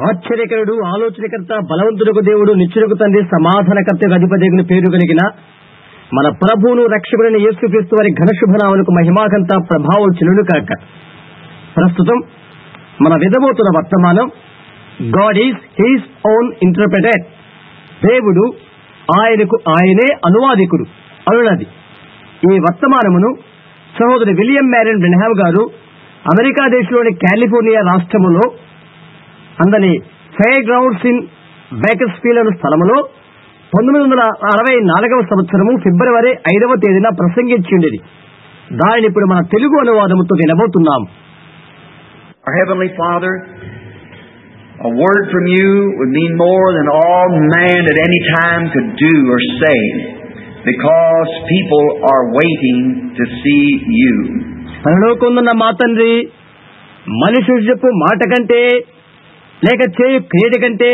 ఆశ్చర్యకరుడు, ఆలోచనకర్త, బలవంతుడకు దేవుడు, నిత్యుడకు తండ్రి, సమాధానకర్తకు అధిపతిని పేరు కలిగిన మన ప్రభువును రక్షకుడైన యేసుక్రీస్తు వారి ఘనశుభనామమునకు మహిమాకంత ప్రభావం చెల్లును కాక. ప్రస్తుతం మన వినబోతున్న వర్తమానం God is his own interpreter. దేవుడు ఆయనకు ఆయనే అనువాదికుడు అనున్నది. ఈ వర్తమానమును సహోదరు విలియం మ్యారియన్ బ్రెన్హామ్ గారు అమెరికా దేశంలోని కాలిఫోర్నియా రాష్ట్రములో అందని ఫెయిర్ గ్రౌండ్స్ ఇన్ బేకర్స్ఫీల్డ్ అనే స్థలములో 1964వ సంవత్సరము ఫిబ్రవరి 5వ తేదీన ప్రసంగించింది. దానిని ఇప్పుడు మన Telugu అనువాదముతో వినబోతున్నాం. Our Heavenly Father, a word from you would mean more than all man at any time could do or say, because people are waiting to see you. పరలోకమున్న మా తండ్రి, మనుషుడు చెప్పు మాట కంటే లేక చేయు క్రియల కంటే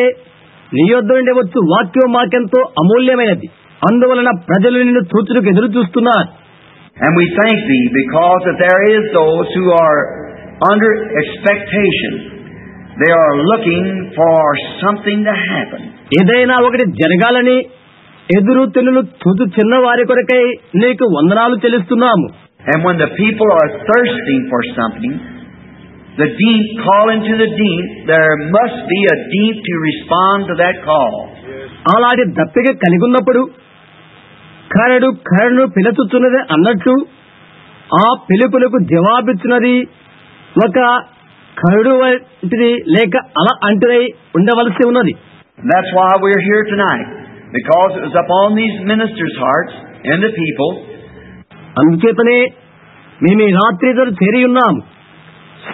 నీ యొద్ద నుండి వచ్చు వాక్యం మాకెంతో అమూల్యమైనది. అందువలన ప్రజలు నిన్ను చూచుటకు ఎదురు చూస్తున్నారు. And we thank thee because that there is those who are under expectation. They are looking for something to happen. ఏదైనా ఒకటి జరగాలని ఎదురు తెన్నులు చూచు చిన్న వారి కొరకై నీకు వందనాలు చెల్లిస్తున్నాము. And when the people are thirsting for something, the deep call into the deep, there must be a deep to respond to that call. అలాంటి దప్పిక కలిగి ఉన్నప్పుడు కరడు కరడును పిలుచుతున్నది అన్నట్లు ఆ పిలుపులకు జవాబిచ్చినది ఒక కరడు వంటిది లేక అల అంటిదై ఉండవలసి ఉన్నది. That's why we're here tonight, because it was upon these ministers' hearts and the people. అందుచేతనే మేము ఈ రాత్రి చేరి ఉన్నాము.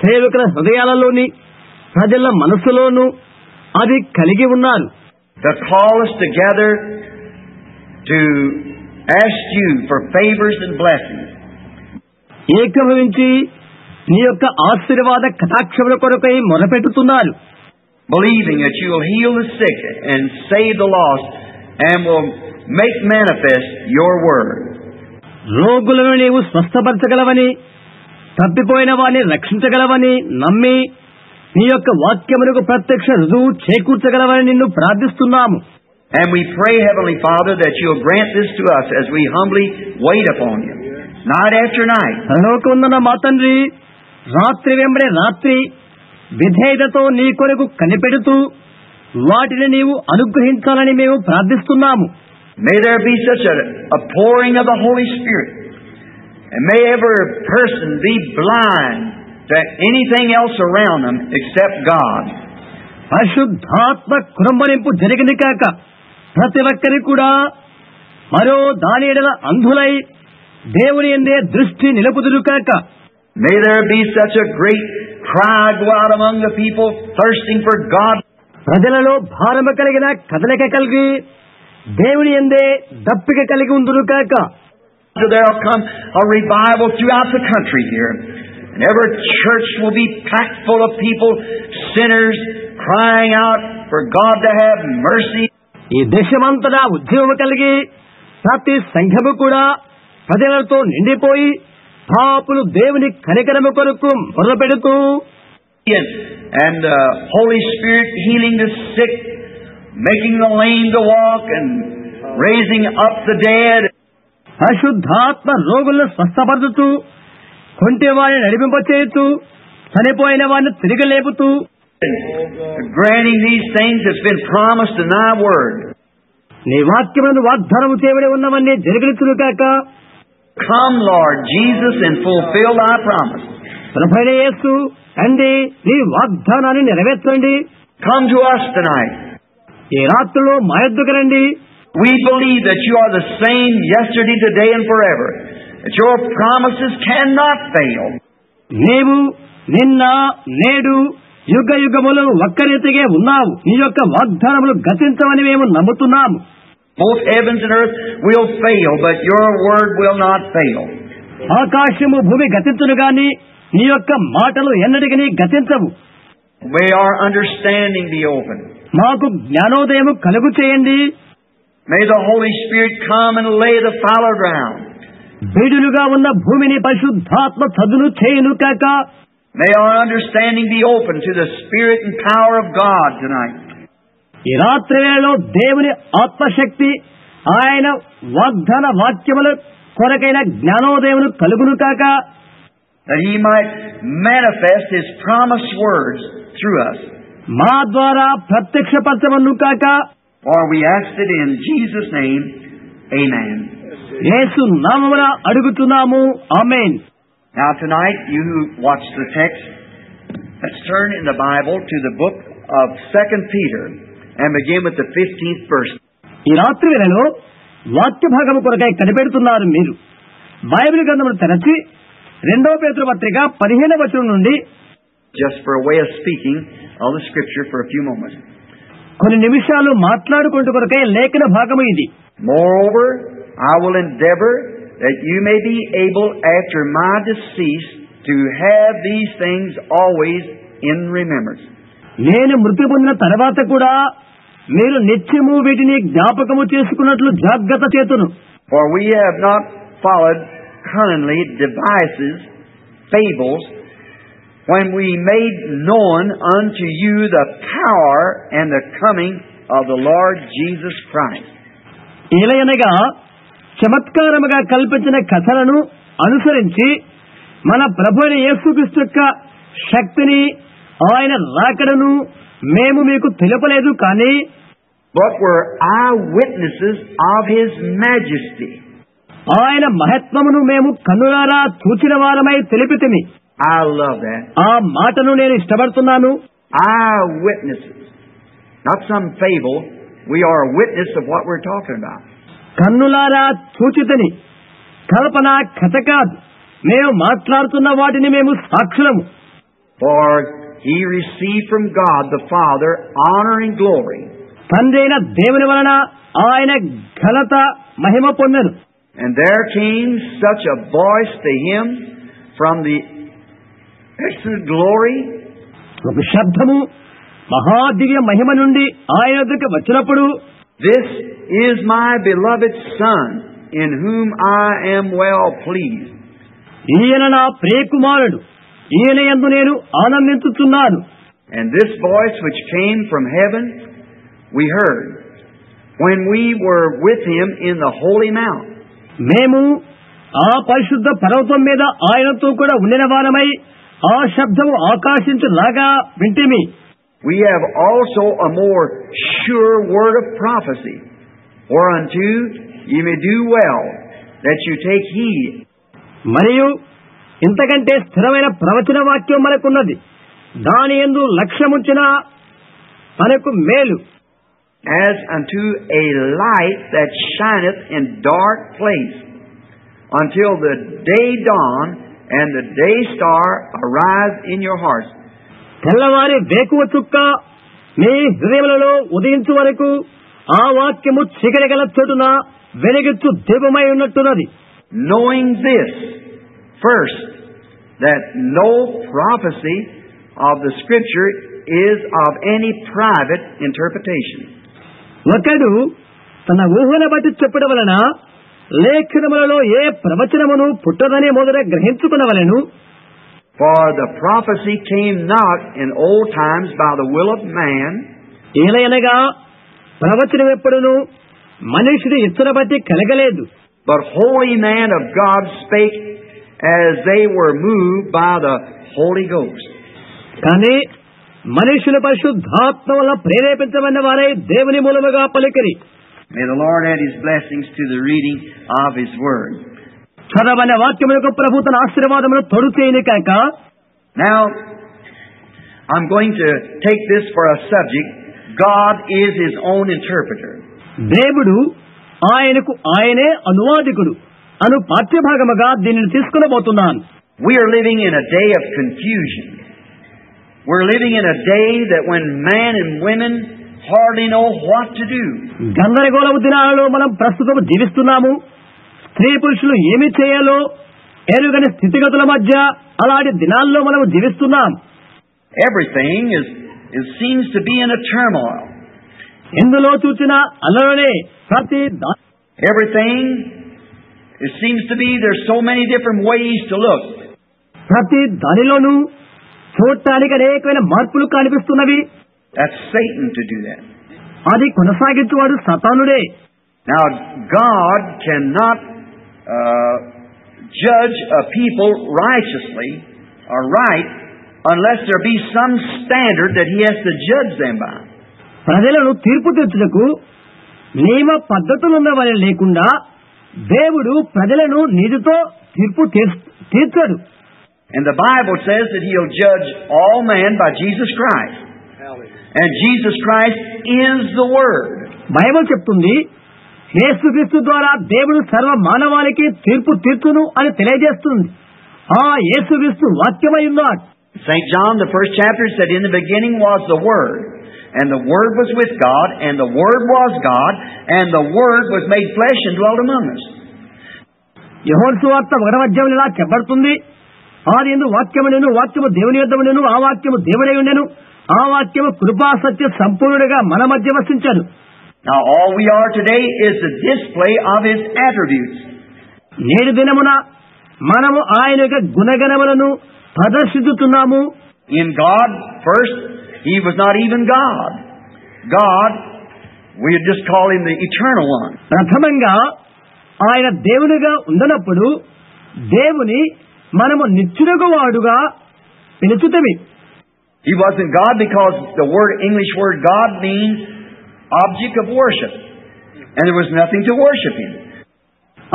సేవకుల హృదయాలలోని ప్రజల మనసులోనూ అది కలిగి ఉన్నారు. To call us together to ask you for favors and blessings. ఏకీభవించి నీ యొక్క ఆశీర్వాద కటాక్షముల కొరకై మొరపెట్టుతున్నారు. Believing that you will heal the sick and save the lost and will make manifest your word. రోగులను నీవు స్వస్థపరచగలవని, తప్పిపోయిన వారిని రక్షించగలవని నమ్మి నీ యొక్క వాక్యములకు ప్రత్యక్ష రుజువు చేకూర్చగలవని నిన్ను ప్రార్థిస్తున్నాము. And we pray, Heavenly Father, that you'll grant this to us as we humbly wait upon you, night after night. పరలోకమున్న మా తండ్రి, రాత్రి వెంబడి రాత్రి విధేయతతో నీ కొరకు కనిపెడుతూ వాటిని నీవు అనుగ్రహించాలని మేము ప్రార్థిస్తున్నాము. May there be such a pouring of the Holy Spirit, and may every person be blind to anything else around them except God. పరిశుద్ధాత్మ కురంబరింపు జరిగింది కాక ప్రతి ఒక్కరి కూడా మరో దాని ఎడల అంధులై దేవుని యందే దృష్టి నిలుపుదురు కాక. May there be such a great cry go out among the people thirsting for God. ప్రజలలో భారము కలిగిన కదలిక కలిగి దేవుని యందే దప్పిక కలిగి ఉందురు కాక. There'll come a revival throughout the country here, and every church will be packed full of people, sinners, crying out for God to have mercy. ఈ దేశమంతటా ఉద్యమం కలిగి ప్రతి సంఘము కూడా ప్రజలతో నిండిపోయి పాపులు దేవుని కనికరము కొరకు మొదలుపెడుతూ and Holy Spirit healing the sick, making the lame to walk, and raising up the dead. పరిశుద్ధాత్మ రోగులను స్వస్థపరుచుతూ కొంటె వారిని నడిపింపచేయచ్చు, చనిపోయిన వారిని తిరిగి లేపుతూ granting these things that's been promised in thy word. నీ వాక్యమును వాగ్దానము చేయబడి ఉన్నవన్నీ జరిగించును కాక. Come, Lord Jesus, and fulfill thy promise. ప్రభువైన యేసు తండ్రి, నీ వాగ్దానాన్ని నెరవేర్చండి. Come to us tonight. ఈ రాత్రిలో మా యొద్దకు రండి. We believe that you are the same yesterday, today, and forever. That your promises cannot fail. నీవు నిన్న నేడు యుగ యుగములు ఒక్కరీతిగా ఉన్నావు. నీ యొక్క వాగ్దానములు గతించవని మేము నమ్ముతున్నాము. Both heavens and earth will fail, but your word will not fail. ఆకాశము భూమి గతించును గాని నీ యొక్క మాటలు ఎన్నటికీ గతించవు. May our understanding be open. మాకు జ్ఞానోదయము కలుగు చేయండి. May the Holy Spirit come and lay the fallow ground. బీడులుగా ఉన్న భూమిని పరిశుద్ధాత్మ చదును చేయును కాక. May our understanding be open to the Spirit and power of God tonight. ఈ రాత్రి వేళలో దేవుని ఆత్మశక్తి ఆయన వాగ్దాన వాక్యముల కొరకైన జ్ఞానోదయమును కలుగును కాక, that He might manifest His promised words through us. మా ద్వారా ప్రత్యక్షపరచబడును కాక. For we asked it in Jesus' name. Amen. యేసు నామమున అడుగుతున్నాము. ఆమేన్. Now tonight, you who watch the text, let's turn in the Bible to the book of 2 Peter and begin with the 15th verse. ఈ రాత్రి వేళలో వాక్య భాగము కొరకై కనిపెడుతున్నారు మీరు. Bible గ్రంథమును తెరచి 2వ పేతురు పత్రిక 15వ వచనం నుండి, just for a way of speaking of the Scripture for a few moments. కొన్ని నిమిషాలు మాట్లాడుకుంటూ కొరకై లేఖన భాగము ఇది. Moreover, I will endeavor that you may be able after my decease to have these things always in remembrance. నేను మృతి పొందిన తర్వాత కూడా మీరు నిత్యము వీటిని జ్ఞాపకము చేసుకున్నట్లు జాగ్రత్త చేతును. For we have not followed cunningly devices, fables, when we made known unto you the power and the coming of the Lord Jesus Christ. ఇలయనగా చమత్కారముగా కల్పించిన కథలను అనుసరించి మన ప్రభువైన యేసుక్రీస్తు యొక్క శక్తిని, ఆయన రాకడను మేము మీకు తెలుపలేదు కానీ, but were eyewitnesses of His majesty. ఆయన మహత్వమును మేము కన్నులారా చూచిన వారమై తెలిపితిమి. I love that. ఆ మాటను నేను ఇష్టపడుతున్నాను. Eyewitnesses. Not some fable. We are a witness of what we're talking about. కన్నులారా చూచితని, కల్పన కథ కాదు. మేము మాట్లాడుతున్న వాటిని మేము సాక్షులము. For He received from God the Father honor and glory. తండ్రి అయిన దేవుని వలన ఆయన ఘనత మహిమ పొందెను. And there came such a voice to Him from the excellent glory. ఒక శబ్దము మహాదివ్య మహిమ నుండి ఆయన వద్దకు వచ్చినప్పుడు, This is my beloved Son, in whom I am well pleased. ఈయన నా ప్రియకుమారుడు, ఈయన యందు నేను ఆనందించుచున్నాను. And this voice which came from heaven we heard when we were with Him in the holy mount. మేము ఆ పరిశుద్ధ పర్వతం మీద ఆయనతో కూడా ఉండిన వారమై ఆ శబ్దము ఆకాశించులాగా వింటిమి. We have also a more sure word of prophecy, whereunto ye may do well that you take heed. మరియు ఇంతకంటే స్థిరమైన ప్రవచన వాక్యం మనకున్నది, దాని యందు లక్ష్యముంచిన మనకు మేలు. As unto a light that shineth in dark place, until the day dawn and the day star arise in your hearts. తెల్లవారి వేకువ చుక్క మీ హృదయములలో ఉదయించు వరకు ఆ వాక్యము చీకటి గల చోటున వెలుగిచ్చు దీపమై ఉన్నట్టున్నది. Knowing this first, that no prophecy of the Scripture is of any private interpretation. ఒకడు తన ఊహన బట్టి చెప్పడం వలన లేఖనములలో ఏ ప్రవచనమును పుట్టదని మొదట గ్రహించుకునవలెను. For the prophecy came not in old times by the will of man, ఏలయనగా ప్రవచనం ఎప్పుడును మనుషుడి ఇచ్చను బట్టి కలగలేదు. but holy man of God spake as they were moved by the Holy Ghost. కానీ మనుషుల పరిశుద్ధాత్మ వల్ల ప్రేరేపించబడిన వారై దేవుని మూలముగా పలికిరి. May the Lord add His blessings to the reading of His Word. చదవని వాక్యములకు ప్రభు తన ఆశీర్వాదమును తోడు చేయని కాక. Now, I'm going to take this for a subject. God is His own interpreter. దేవుడు ఆయనకు ఆయనే అనువాదికుడు అను పాఠ్యభాగముగా దీనిని తీసుకునబోతున్నాను. We are living in a day of confusion. We're living in a day that when man and women hardly know what to do. గందరగోళపు దినాలలో మనం ప్రస్తుతం జీవిస్తున్నాము. స్త్రీ పురుషులు ఏమి చేయాలో ఎరుగని స్థితిగతుల మధ్య అలాంటి దినాల్లో మనం జీవిస్తున్నాం. Everything seems to be in a turmoil. ఎందులో చూచినా అల్లరనే ప్రతి Everything, it seems to be there's so many different ways to look. ప్రతి దానిలోనూ చూడటానికి అనేకమైన మార్పులు కనిపిస్తున్నవి. That's Satan to do that. అది కొనసాగించువాడు సతానుడే. Now, God cannot judge a people righteously or right unless there be some standard that He has to judge them by. ప్రజలను తీర్పు తీర్చుటకు నియమ పద్ధతులున్న వారి లేకుండా దేవుడు ప్రజలను నీతితో తీర్పు తీర్చడు. And the Bible says that He'll judge all men by Jesus Christ. And Jesus Christ is the Word. Bible చెప్తుంది యేసుక్రీస్తు ద్వారా దేవుడు సర్వ మానవాళికి తీర్పు తీర్చును అని తెలియజేస్తుంది. ఆ యేసుక్రీస్తు వాక్యమై ఉన్నాడు. St. John, the first chapter, said, "In the beginning was the Word, and the Word was with God, and the Word was God, and the Word was made flesh and dwelt among us." యోహాను సువార్త 1వ అధ్యాయంలో ఇలా చెప్పబడుతుంది, ఆదియందు వాక్యమునెను, వాక్యము దేవుని యొద్ద ఉండెను, ఆ వాక్యము దేవుడై ఉండెను, ఆ వాక్యము కృపా సత్య సంపూర్ణుడిగా మన మధ్య వసించెను. Now all we are today is the display of His attributes. నేడు దినమున మనము ఆయన యొక్క గుణగణములను ప్రదర్శిస్తున్నాము. In God, first, He was not even God. God, we just call Him the Eternal One. ప్రథమంగా ఆయన దేవునిగా ఉండనప్పుడు దేవుని మనము నిత్యుడగు వాడుగా పిలుచుతమి. He wasn't God because the English word God means object of worship, and there was nothing to worship Him.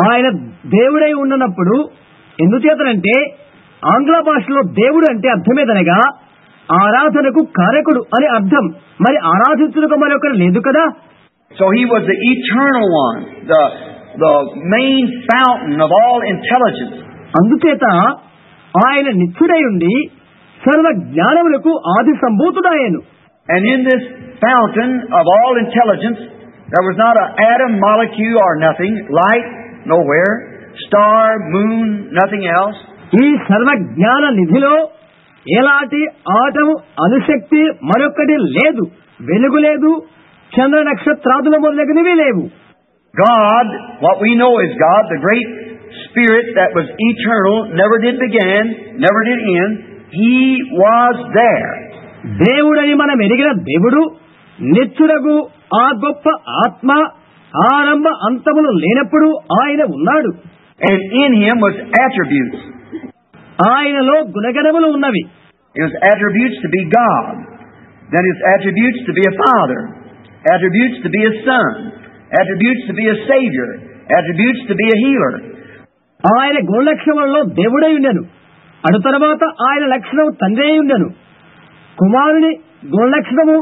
ఆయన దేవుడై ఉండనప్పుడు ఎందుచేతనంటే ఆంగ్ల భాషలో దేవుడు అంటే అర్థమేదనగా ఆరాధనకు కారకుడు అని అర్థం. మరి ఆరాధించుటకు మరొకరు లేదు కదా. So He was the eternal one, the main fountain of all intelligence. అందుచేత ఆయన నిత్యుడై ఉండి సర్వ జ్ఞానములకు ఆది సంభూతుడాయను. And in this fountain of all intelligence, there was not an atom, molecule, or nothing, light, nowhere, star, moon, nothing else. ఈ సర్వ జ్ఞాన నిధిలో ఎలాంటి atom అణుశక్తి మరొకటి లేదు, వెలుగు లేదు, చంద్ర నక్షత్రాదుల మొదలగునవి లేవు. God, what we know is God, the great Spirit that was eternal, never did begin, never did end, He was there. దేవుడని మనం ఎరిగిన దేవుడు నిత్యుడగు ఆ గొప్ప ఆత్మ ఆరంభ అంతములు లేనప్పుడు ఆయన ఉన్నాడు. And in Him was attributes. ఆయనలో గుణగణములు ఉన్నవి. His attributes to be God, then His attributes to be a Father, attributes to be a Son, attributes to be a Savior, attributes to be a healer. ఆయన గుణలక్షణములలో దేవుడై ఉండెను. అటు తర్వాత ఆయన లక్షణము తండ్రి అయి ఉండెను. కుమారుని గుణలక్షణము,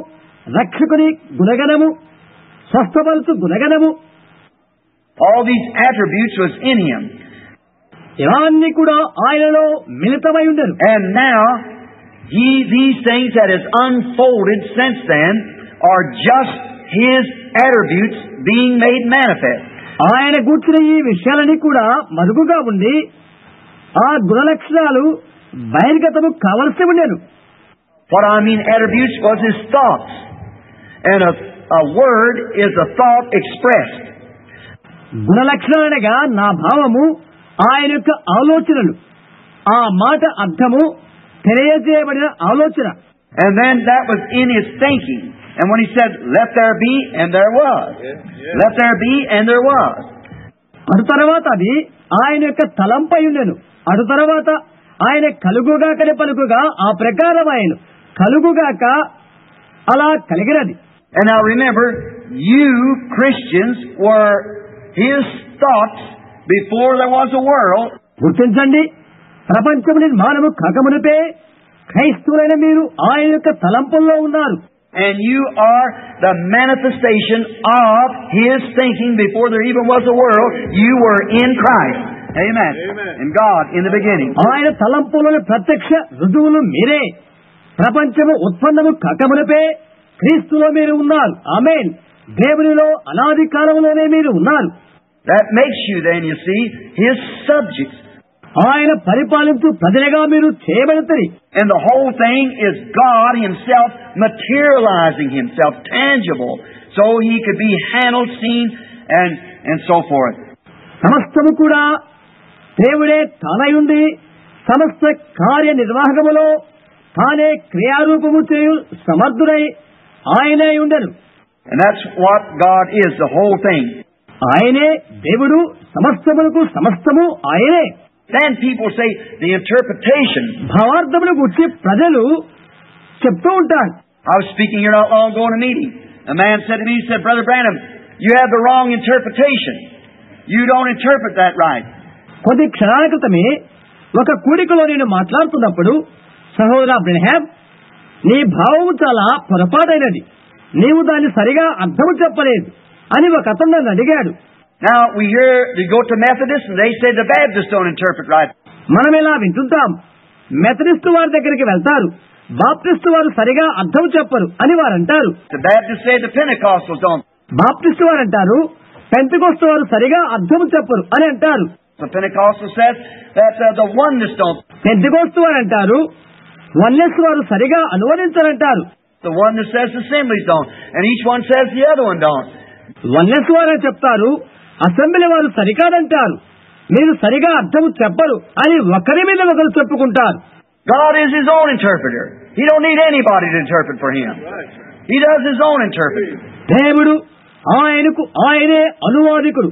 రక్షకుని గుణగణము, స్వస్థపరుచు గుణగణము. All these attributes was in Him. ఇవన్నీ కూడా ఆయనలో మిళితమై ఉండెను. And now these things that has unfolded since then are just His attributes being made manifest. ఆయన కూర్చున్న ఈ విషయాలన్నీ కూడా మరుగుగా ఉండి ఆ గుణలక్షణాలు బహిర్గతము కావలసి ఉండెను. What I mean attributes was His thoughts. And a word is a thought expressed. గుణలక్షణాలు అనగా నా భావము, ఆయన యొక్క ఆలోచనలు, ఆ మాట అర్థము తెలియజేయబడిన ఆలోచన. And then that was in His thinking. And when He said, "Let there be," and there was. Let there be, and there was. అటు తర్వాత అది ఆయన యొక్క తలంపై ఉండెను. అటు తర్వాత ఆయన కలుగుగాకనే పలుకుగా ఆ ప్రకారం ఆయన కలుగుగాక అలా కలిగినది. And now remember, you Christians were His thoughts before there was a world. గుర్తించండి, ప్రపంచము నిర్మాణము కాకమునిపే క్రైస్తవులైన మీరు ఆయన యొక్క తలంపుల్లో ఉన్నారు. And you are the manifestation of His thinking before there even was a world. You were in Christ. Amen. In God in the beginning. ఆయన తలంపులోని ప్రత్యక్ష రుజువులు మీరే. ప్రపంచము ఉత్పన్నము కాకమునిపే క్రీస్తులో మీరు ఉన్నారు. ఆమేన్. దేవునిలో అనాది కాలములోనే మీరు ఉన్నారు. That makes you then, you see, His subjects. ఆయన పరిపాలించు ప్రజలుగా మీరు చేయబడతారు. And the whole thing is God Himself materializing Himself, tangible, so He could be handled, seen, and so forth. సమస్తము కూడా దేవుడే తానై ఉండి సమస్త కార్యనిర్వాహకములో తానే క్రియారూపము చేయు సమర్థుడై ఆయనే ఉండెను. And that's what God is, the whole thing. ఆయనే దేవుడు, సమస్తములకు సమస్తము ఆయనే. Then people say the interpretation. భావార్థమును గురించి ప్రజలు చెప్తూ ఉంటారు. I was speaking here not long ago in a meeting. A man said to me, he said, Brother Branham, you have the wrong interpretation. You don't interpret that right. కొద్ది క్షణాల క్రితమే ఒక కూడికలో నేను మాట్లాడుతున్నప్పుడు, సహోదర బ్రెన్హామ్, నీ భావము చాలా పొరపాటైనది, నీవు దాన్ని సరిగా అర్థము చెప్పలేదు అని ఒక అతను నన్ను అడిగాడు. Now we go to Methodists and they say the Baptists don't interpret right. మనం ఇలా వింటుంటాం, మెథడిస్టు వారి దగ్గరికి వెళ్తారు, బాప్టిస్టు వారు సరిగా అర్థం చెప్పరు అని వారు అంటారు. The Baptists say the Pentecostals don't. Baptist వారు అంటారు, పెంతెకొస్తు వారు సరిగా అర్థం చెప్పరు అని అంటారు. The Pentecostal says that the oneness don't. Pentecost వారు అంటారు, వన్నెస్ వారు సరిగా అనువదించరంటారు. The oneness says the Assemblies don't, and each one says the other one don't. Oneness వారు చెప్తారు, అసెంబ్లీ వారు సరికాదంటారు, మీరు సరిగా అర్థం చెప్పరు అని ఒకరి మీద ఒకరు చెప్పుకుంటారు. God is His own interpreter. He don't need anybody to interpret for Him. He does His own interpreting. దేవుడు ఆయనకు ఆయనే అనువాదికుడు,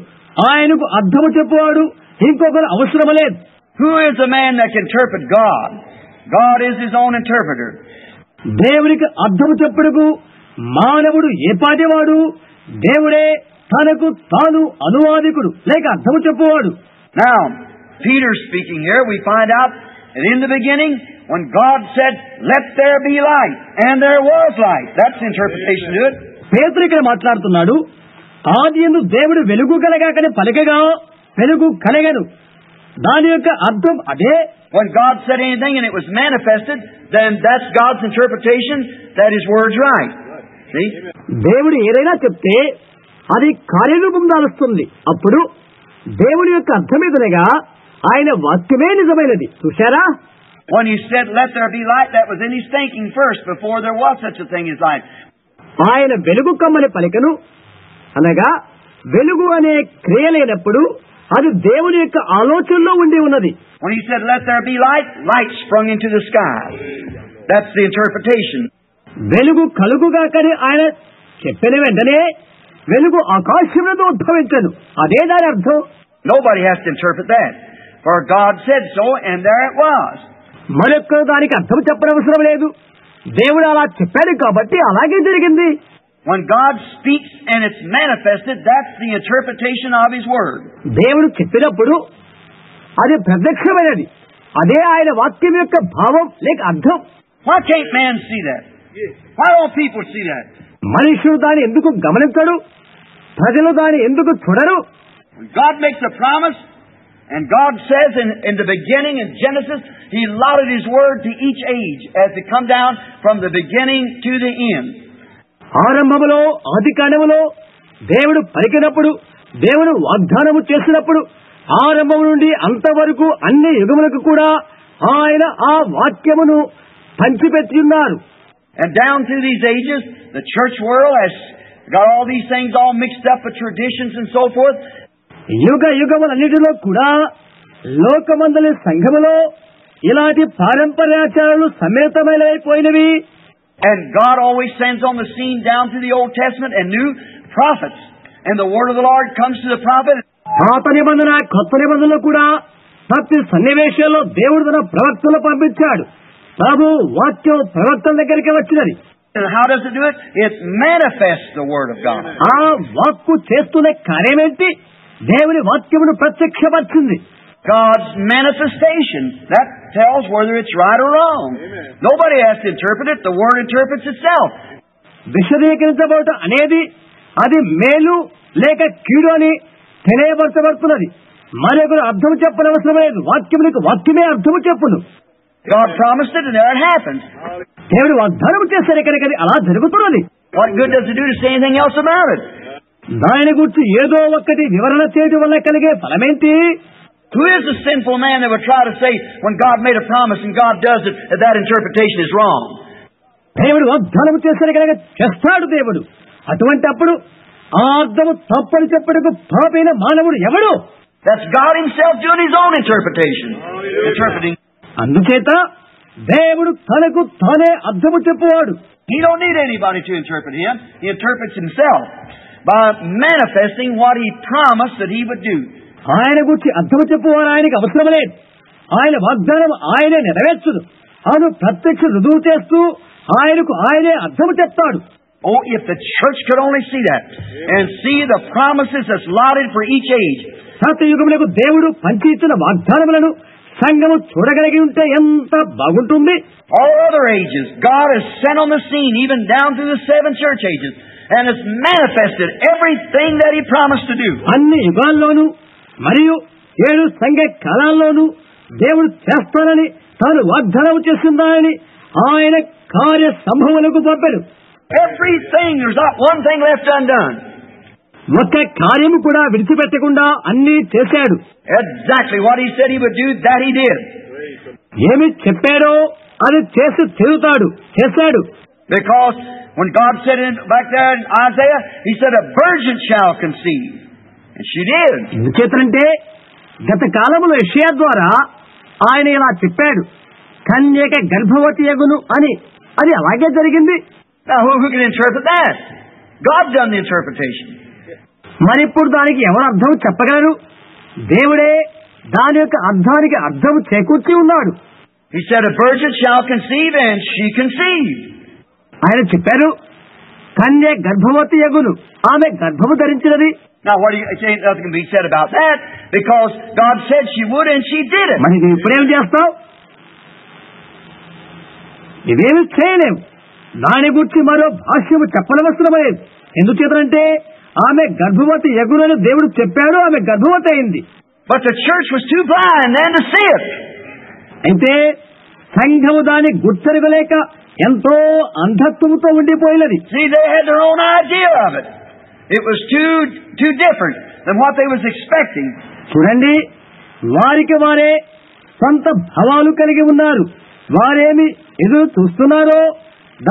ఆయనకు అర్థము చెప్పువాడు, ఇంకొకరు అవసరం లేదు. Who is the man that can interpret God? God is His own interpreter. దేవునికి అర్థము చెప్పుడుకు మానవుడు ఏ పాటివాడు? దేవుడే తనకు తాను అనువాదికుడు లేక అర్థము చెప్పువాడు. Now, Peter speaking here, we find out that in the beginning, when God said, "Let there be light," and there was light. That's the interpretation to it. పేతురు ఇక్కడ మాట్లాడుతున్నాడు, ఆదియందు దేవుడు వెలుగు కలగాకని పలికగా వెలుగు కలగను. దాని యొక్క అర్థం అదే. When God said anything and it was manifested, then that's God's interpretation that His word's right. See? దేవుడు ఏదైనా చెప్తే అది కార్యరూపం దాలుస్తుంది. అప్పుడు దేవుడి యొక్క అర్థమేదనగా ఆయన వాక్యమే నిజమైనది. చూశారా? When He said, "Let there be light," that was in His thinking first, before there was such a thing as light. ఆయన వెలుగు కమ్మని పలికను అనగా వెలుగు అనే క్రియ లేనప్పుడు అది దేవుని యొక్క ఆలోచనలో ఉండి ఉన్నది. When He said, "Let there be light," light sprung into the sky. That's the interpretation. వెలుగు కలుగుగాకని ఆయన చెప్పిన వెంటనే వెలుగు ఆకాశంలో ఉద్భవించను. అదే దాని అర్థం. Nobody has to interpret that. For God said so, and there it was. మరొక్కరు దానికి అర్థం చెప్పనవసరం లేదు. దేవుడు అలా చెప్పాడు కాబట్టి అలాగే జరిగింది. When God speaks and it's manifested, that's the interpretation of His word. దేవుడు చెప్పినప్పుడు అది ప్రత్యక్షమైనది. అదే ఆయన వాక్యం యొక్క భావం లేక అర్థం. Why can't man see that? Why don't people see that? మనుషుడు దాన్ని ఎందుకు గమనించడు? ప్రజలు దాన్ని ఎందుకు చూడరు? When God makes a promise, and God says in the beginning in Genesis, He allotted His word to each age as it come down from the beginning to the end. ఆరంభములో ఆది కాండములో దేవుడు పలికినప్పుడు, దేవుడు వాగ్దానము చేసినప్పుడు, ఆరంభము నుండి అంతవరకు అన్ని యుగములకు కూడా ఆయన ఆ వాక్యమును పంచిపెట్టి ఉన్నారు. And down through these ages, the church world has got all these things all mixed up with traditions and so forth. యుగ యుగములన్నిటిలో కూడా లోకమందలి సంఘములో ఇలాంటి పారంపర్యాచారాలు సమేతమైపోయినవి. And God always sends on the scene down through the Old Testament and new prophets. And the word of the Lord comes to the prophet. పాత నిబంధన కొత్త నిబంధనలో కూడా ప్రతి సన్నివేశంలో దేవుడు తన ప్రవక్తలు పంపించాడు. ప్రభు వాక్యం ప్రవక్తల దగ్గరికి వచ్చినది. And how does it do it? It manifests the word of God. ఆ వాక్కు చేస్తున్న కార్యమేంటి? దేవుని వాక్యమును ప్రత్యక్షపరిచింది. God's manifestation. That tells whether it's right or wrong. Amen. Nobody has to interpret it. The word interprets itself. విశదీకరించబడటం అనేది అది మేలు లేక కీడు అని తెలియపరచబడుతున్నది. మరొకరు అర్థం చెప్పనవసరం లేదు. వాక్యమునికి వాక్యమే అర్థము చెప్పును. God promised it and there it happens. దేవుడు వాగ్దానం చేశారు కనుక అది అలా జరుగుతున్నది. What good does it do to say anything else about it? దాని గురించి ఏదో ఒక్కటి వివరణ చేయడం వల్ల కలిగే ఫలమేంటి? Who is the sinful man that would try to say when God made a promise and God does it, that interpretation is wrong? దేవుడు వాగ్దానం చేశారు కనుక చేస్తాడు దేవుడు. అటువంటి అప్పుడు ఆ అర్థము తప్పని చెప్పడానికి పాపైన మానవుడు ఎవడు? That's God Himself doing His own interpretation. Interpreting. అందుచేత దేవుడు తనకు తానే అర్థము చెప్పువాడు. He don't need anybody to interpret him. He interprets himself by manifesting what he promised that he would do. ఆయన గురించి అర్థము చెప్పువారు ఆయనకి అవసరం లేదు. ఆయన వాగ్దానం ఆయనే నెరవేర్చును. అను ప్రత్యక్ష రుజువు చేస్తూ ఆయనకు ఆయనే అర్థము చెప్తాడు. Oh, if the church could only see that and see the promises that's allotted for each age. సత్యయుగములకు దేవుడు పంచి ఇచ్చిన వాగ్దానములను సంఘము చూడగలిగి ఉంటే ఎంత బాగుంటుంది. All other ages, God has sent on the scene, even down through the 7 church ages, and has manifested everything that He promised to do. అన్ని యుగాల్లోనూ మరియు 7 సంఘ కాలాల్లోనూ దేవుడు చేస్తానని తాను వాగ్దానం చేస్తున్నానని ఆయన కార్య సంభవములకు పంపెను. Everything, there's not one thing left undone. ఒక్క కార్యము కూడా విడిచిపెట్టకుండా అన్ని చేశాడు. Exactly what He said He would do, that He did. ఏమి చెప్పాడో అది చేసి తీరుతాడు, చేశాడు. Because when God said it back there in Isaiah, He said a virgin shall conceive. And she did. ఎందుచేతంటే గత కాలంలో యెషయా ద్వారా ఆయన ఇలా చెప్పాడు, కన్యక గర్భవతి యగును అని. అది అలాగే జరిగింది. Now who can interpret that? God done the interpretation. మరిప్పుడు దానికి ఎవరు అర్థం చెప్పగలరు? దేవుడే దాని యొక్క అర్థానికి అర్థం చేకూర్చి ఉన్నాడు. He said a virgin shall conceive, and she conceived. ఆయన చెప్పారు, కన్య గర్భవతి యగును, ఆమె గర్భము ధరించినది. Now what do you say? Nothing can be said about that, because God said she would, and she did it. మరి నువ్వు ఇప్పుడేం చేస్తావు? ఇదేమి చేయలేవు. దాని గురించి మరో భాష్యము చెప్పనవసరమలేదు. ఎందుచేతంటే ఆమె గర్భవతి యగునని దేవుడు చెప్పాడు, ఆమె గర్భవతి అయింది. But the church was too blind then to see it. అయితే సంఘము దాన్ని గుర్తెరగలేక ఎంతో అంధత్వముతో ఉండిపోయినది. See, they had their own idea of it. It was too different than what they was expecting. చూడండి, వారికి వారే సొంత భావాలు కలిగి ఉన్నారు. వారేమి ఎదురు చూస్తున్నారో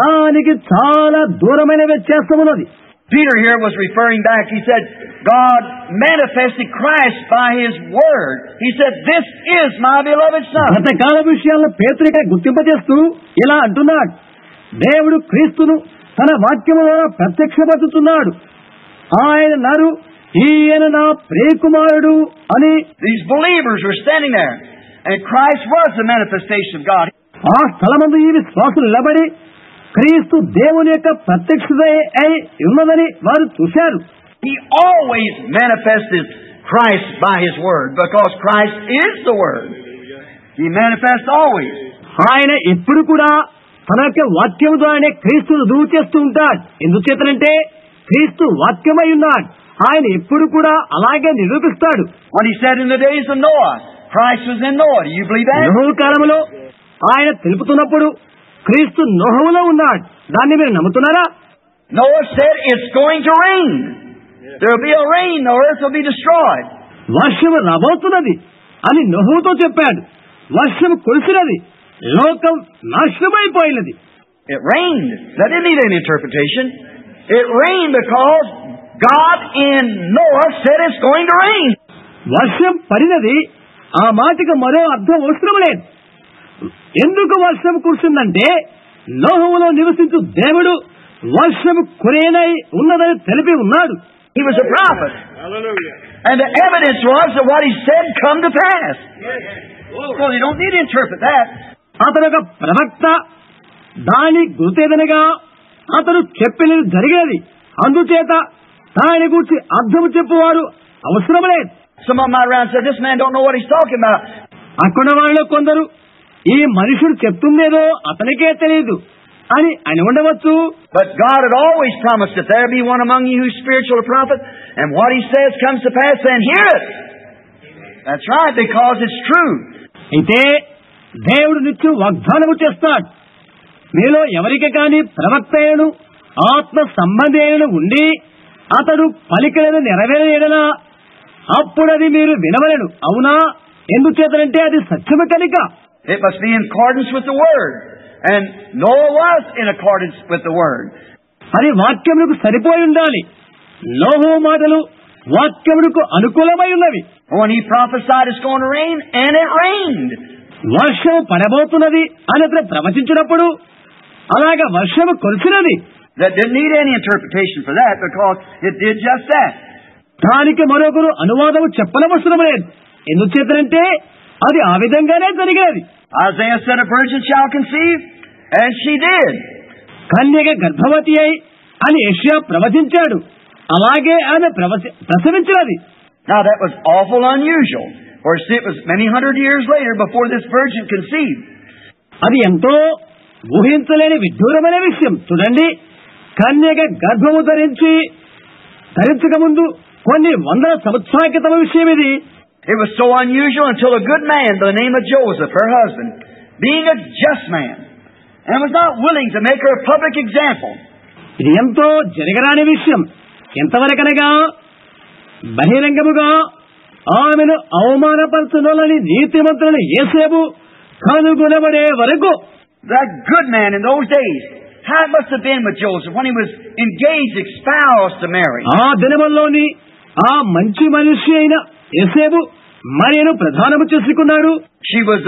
దానికి చాలా దూరమైన వ్యత్యాసం ఉన్నది. Peter here was referring back. He said, God manifested Christ by His Word. He said, this is my beloved Son. గతకాల విషయాలను పేతురుగా గుర్తింపజేస్తూ ఇలా అంటున్నాడు, దేవుడు క్రీస్తును తన వాక్యము ద్వారా ప్రత్యక్షపరుచుతున్నాడు. ఆయన నరు, ఈయన నా ప్రియకుమారుడు అని. These believers were standing there, and Christ was the manifestation of God. ఆ స్థలమందు ఈ విశ్వాసులు నిలబడి క్రీస్తు దేవుని యొక్క ప్రత్యక్షత అయి ఉన్నదని వారు చూశారు. He always manifested Christ by His Word, because Christ is the Word. He manifests always. ఆయన ఎప్పుడు కూడా తన యొక్క వాక్యం ద్వారానే క్రీస్తును రుజువు చేస్తూ ఉంటాడు. ఎందుచేతనంటే క్రీస్తు వాక్యమై ఉన్నాడు. ఆయన ఎప్పుడు కూడా అలాగే నిరూపిస్తాడు. When He said in the days of Noah, Christ was in Noah. Do you believe that? నోహు కాలంలో ఆయన తెలుపుతున్నప్పుడు క్రీస్తు నోహులో ఉన్నాడు. దాన్ని మీరు నమ్ముతున్నారా? Noah said it's going to rain. There will be a rain, the earth will be destroyed. వర్షం రాబోతున్నది అని నోహుతో చెప్పాడు. వర్షం కురిసినది, లోకం నాశనమైపోయినది. It rained. That didn't need any interpretation. It rained because God in Noah said it's going to rain. వర్షం పడినది, ఆ మాటకు మరో అర్థం అవసరం లేదు. ఎందుకు వర్షం కురిసిందంటే నోహులో నివసించు దేవుడు వర్షం కురేనై ఉన్నదని తెలిపి ఉన్నాడు. He was a prophet. Hallelujah. And the evidence was that what he said come to pass. Well, you don't need to interpret that. అతను ఒక ప్రవక్త. దాని గుర్తేదనగా అతను చెప్పినది జరిగినది. అందుచేత దాని గురించి అర్థము చెప్పువారు అవసరం లేదు. Some of them might around said, this man don't know what he's talking about. అక్కడ వాళ్ళు కొందరు ఈ మనుషుడు చెప్తుందేదో అతనికే తెలియదు అని అని ఉండవచ్చు. But God had always promised that there be one among you who's spiritual, a prophet, and what He says comes to pass, then hear it. That's right, because it's true. అయితే దేవుడు నిత్యం వాగ్దానము చేస్తాడు. మీలో ఎవరికి కానీ ప్రవక్త అయినను ఆత్మ సంబంధి అయినను ఉండి అతడు పలికలను నెరవేరేయడనా అప్పుడది మీరు వినవలెను. అవునా? ఎందుచేతనంటే అది సత్యము కనుక. It must be in accordance with the Word. And Noah was in accordance with the Word. అది వాక్యములకు సరిపోయి ఉండాలి. నోహు మాటలు వాక్యములకు అనుకూలమై ఉన్నవి. When he prophesied it's going to rain, and it rained. వర్షం పడబోతున్నది అని అతను ప్రవచించినప్పుడు అలాగా వర్షము కురిసినది. That didn't need any interpretation for that because it did just that. దానికి మరొకరు అనువాదము చెప్పనవసరం లేదు. ఎందుచేతనంటే అది ఆ విధంగానే జరిగేది. Isaiah said, a virgin shall conceive, and she did. కన్యక గర్భవతి అయి అని యెషయా ప్రవచించాడు, అలాగే ఆమె ప్రసవించినది. Now that was awful unusual, for it was many hundred years later before this virgin conceived. అది ఎంతో ఊహించలేని విడ్డూరమైన విషయం. చూడండి, కన్యక గర్భము ధరించక ముందు కొన్ని వందల సంవత్సరాల క్రితం విషయం ఇది. It was so unusual until a good man by the name of Joseph, her husband, being a just man, and was not willing to make her a public example. ఇది ఎంతో జరగరాని విషయం. ఎంతవరకనగా బహిరంగముగా ఆమెను అవమానపరచునని నీతిమంతులను యేసేపు కనుగొనబడే వరకు. That good man in those days, how it must have been with Joseph when he was engaged, espoused to Mary. ఆ దినముల్లోని ఆ మంచి మనిషి అయిన యేసేపు మరియను ప్రధానము చేసుకున్నాడు. She was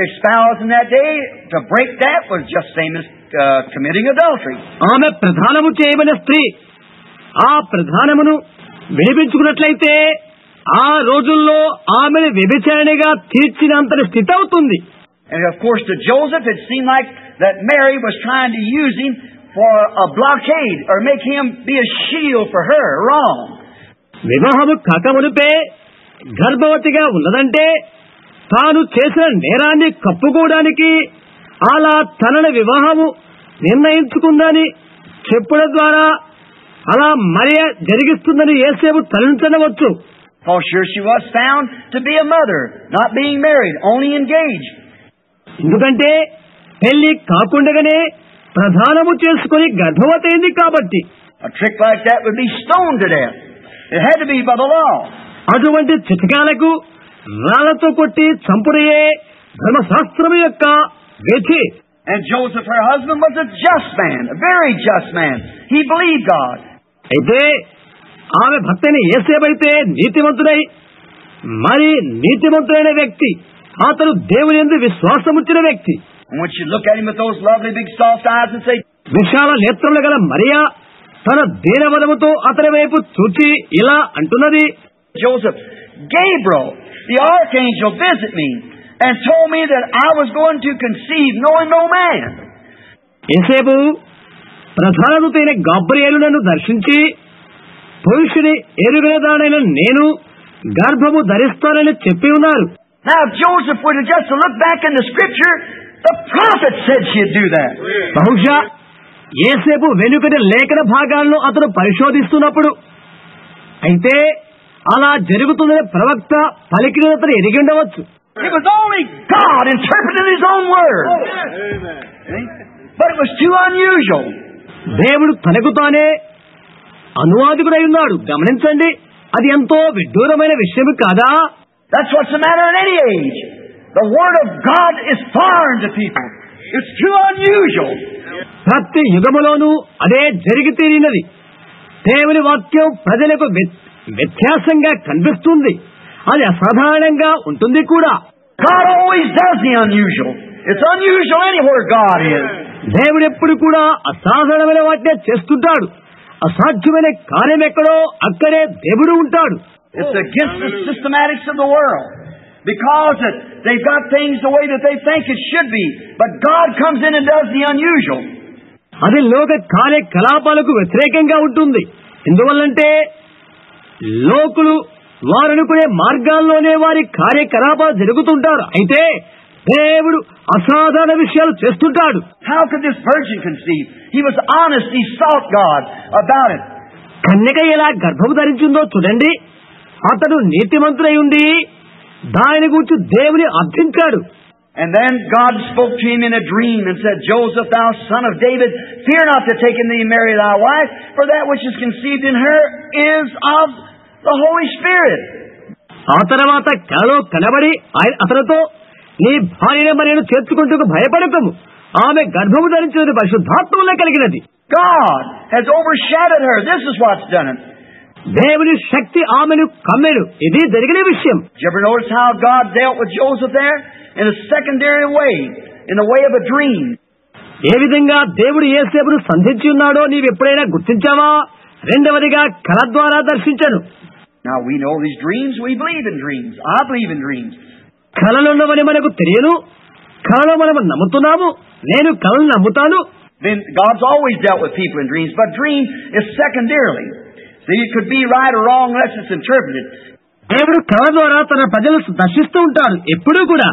espoused in that day. To break that was just same as committing adultery. ఆమె ప్రధానము చేయబడిన స్త్రీ. ఆ ప్రధానమును విడిపించుకున్నట్లయితే ఆ రోజుల్లో ఆమెను వ్యభిచారిణిగా తీర్చినంతటి స్థితి అవుతుంది. And of course to Joseph it seemed like that Mary was trying to use him for a blockade or make him be a shield for her. Wrong. వివాహము కాకమునుపే గర్భవతిగా ఉన్నదంటే తాను చేసిన నేరాన్ని కప్పుకోవడానికి అలా తనని వివాహము నిర్ణయించుకుందని చెప్పడం ద్వారా అలా మరియ జరిగిస్తుందని యేసేపు తలంచనవచ్చు. For sure she was found to be a mother, not being married, only engaged. ఎందుకంటే పెళ్లి కాకుండగానే ప్రధానము చేసుకుని గర్భవతి అయింది కాబట్టి. A trick like that would be stoned to death. It had to be by the law. అటువంటి చితకాలకు రాళ్లతో కొట్టి చంపుడయే ధర్మశాస్త్రం యొక్క విధి. And Joseph, her husband, was a just man, a very just man. He believed God. అయితే ఆమె భర్తని యేసేపైతే నీతిమంతుడై మరి నీతిమంతుడైన వ్యక్తి. అతను దేవుని యందు విశ్వాసముంచిన వ్యక్తి. And when you look at him with those lovely big soft eyes and say, విశాల నేత్రములు గల మరియా తన దీనవదముతో అతని వైపు చూచి ఇలా అంటున్నది, Joseph, Gabriel, the archangel, visit me and told me that I was going to conceive knowing no man. యేసేపు ప్రధాన దూతైన గాబ్రియేలు నన్ను దర్శించి పురుషుని ఎరుగేదానైన నేను గర్భము ధరిస్తానని చెప్పి ఉన్నారు. Now if Joseph would have just looked back in the scripture, the prophet said she'd do that. బహుశా యేసేపు వెనుకటి లేఖన భాగాలను అతను పరిశోధిస్తున్నప్పుడు అయితే అలా జరుగుతుందని ప్రవక్త పలికిన అతను ఎరిగి ఉండవచ్చు. It was only God interpreting His own word. But it was too unusual. దేవుడు తనకు తానే అనువాదికుడై ఉన్నాడు. గమనించండి, అది ఎంతో విడ్డూరమైన విషయం కాదా? That's what's the matter in any age. The word of God is foreign to people. It's too unusual. ప్రతి యుగములోనూ అదే జరిగి తీరినది. దేవుని వాక్యం ప్రజలకు వ్యత్యాసంగా కనిపిస్తుంది. అది అసాధారణంగా ఉంటుంది కూడా. God always does the unusual. It's unusual anywhere God is. దేవుడు ఎప్పుడు కూడా అసాధారణమైన వాటినే చేస్తుంటాడు. అసాధ్యమైన కార్యం ఎక్కడో అక్కడే దేవుడు ఉంటాడు. It's against the systematics of the world. Because they've got things the way that they think it should be. But God comes in and does the unusual. అది లోక కార్యకలాపాలకు వ్యతిరేకంగా ఉంటుంది. ఎందువల్లంటే లోకులు వారనుకునే మార్గాల్లోనే వారి కార్యకలాపాలు జరుగుతుంటారు. అయితే దేవుడు అసాధారణ విషయాలు చేస్తుంటాడు. How could this virgin conceive? He was honest. He sought God about it. కన్యక ఎలా గర్భము ధరించిందో చూడండి. అతడు నీతిమంతుడై ఉండి దాని గురించి దేవుని అర్థించాడు. And then God spoke to him in a dream and said, Joseph, thou son of David, fear not to take in thee Mary thy wife, for that which is conceived in her is of the Holy Spirit. ఆ తర్వాత కలలో కనబడి అతనితో నీ భార్య మరియను చేర్చుకుంటూ భయపడకము, ఆమె గర్భము ధరించినది పరిశుద్ధాత్మ వల్ల కలిగినది. God has overshadowed her. This is what's done it. దేవుని శక్తి ఆమెను కమ్మెను. ఇది జరిగిన విషయం. Did you ever notice how God dealt with Joseph there? In a secondary way, in the way of a dream. ఏ విధంగా దేవుడు యోసేపును సంధించి ఉన్నాడో నీవు ఎప్పుడైనా గుర్తించావా? రెండవదిగా కల ద్వారా దర్శించను. Now we know these dreams, we believe in dreams. I believe in dreams. కలలున్నవని మనకు తెలియను, కలలో మనం నమ్ముతున్నాము. నేను కలను నమ్ముతాను. Then God's always dealt with people in dreams, but dream is secondarily. See, it could be right or wrong unless it's interpreted. దేవుడు కళ ద్వారా తన ప్రజలను దర్శిస్తూ ఉంటాడు. ఎప్పుడూ కూడా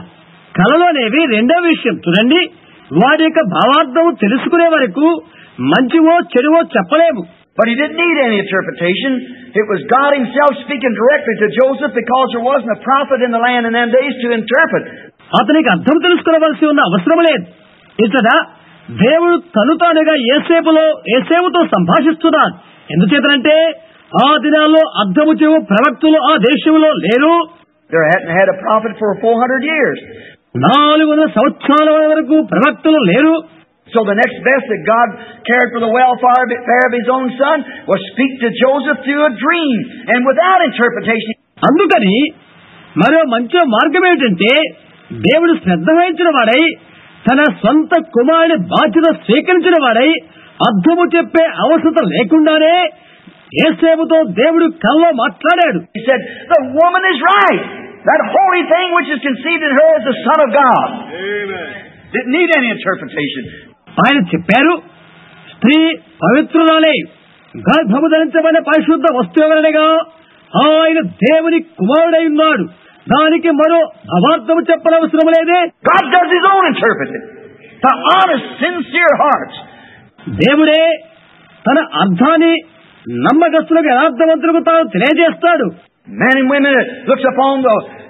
కళలోనేవి రెండవ విషయం. చూడండి, వారి యొక్క భావార్థం తెలుసుకునే వరకు మంచివో చెడువో చెప్పలేము. But he didn't need any interpretation. It was God himself speaking directly to Joseph because there wasn't a prophet in the land in them days to interpret. అతనికి అర్థం తెలుసుకోవలసి ఉన్న అవసరం లేదు. ఇతడ దేవుడు తను తానుగా యేసేపుతో సంభాషిస్తున్నాడు. ఎందుచేతనంటే ఆ దినాల్లో అర్థము చెవు ప్రవక్తులు ఆ దేశంలో లేరు. There hadn't had a prophet for 400 years. 400 సంవత్సరాల వరకు ప్రవక్తులు లేరు. So the next best that God cared for the welfare of his own son was speak to Joseph through a dream and without interpretation. అందుకని మరో మంచి మార్గం ఏమిటంటే దేవుడు శ్రద్ధ వహించిన వాడై తన సొంత కుమారుని బాధ్యత స్వీకరించిన వాడై అర్థము చెప్పే అవసరం లేకుండానే యేసేపుతో దేవుడు కల్లో మాట్లాడాడు. He said, "The woman is right. That holy thing which is conceived in her is the Son of God." Amen. Didn't need any interpretation. ఆయన చెప్పారు, స్త్రీ పవిత్రురాలే, గర్భము ధరించబడిన పరిశుద్ధ వస్తువులనగా ఆయన దేవుని కుమారుడై ఉన్నాడు. దానికి మరో అవార్థము చెప్పనవసరం లేదే. God does his own interpreting. The honest, sincere hearts. దేవుడే తన అర్థాన్ని నమ్మకస్తులకు యథార్థవంతులకు తాను తెలియజేస్తాడు. Men and women that looks upon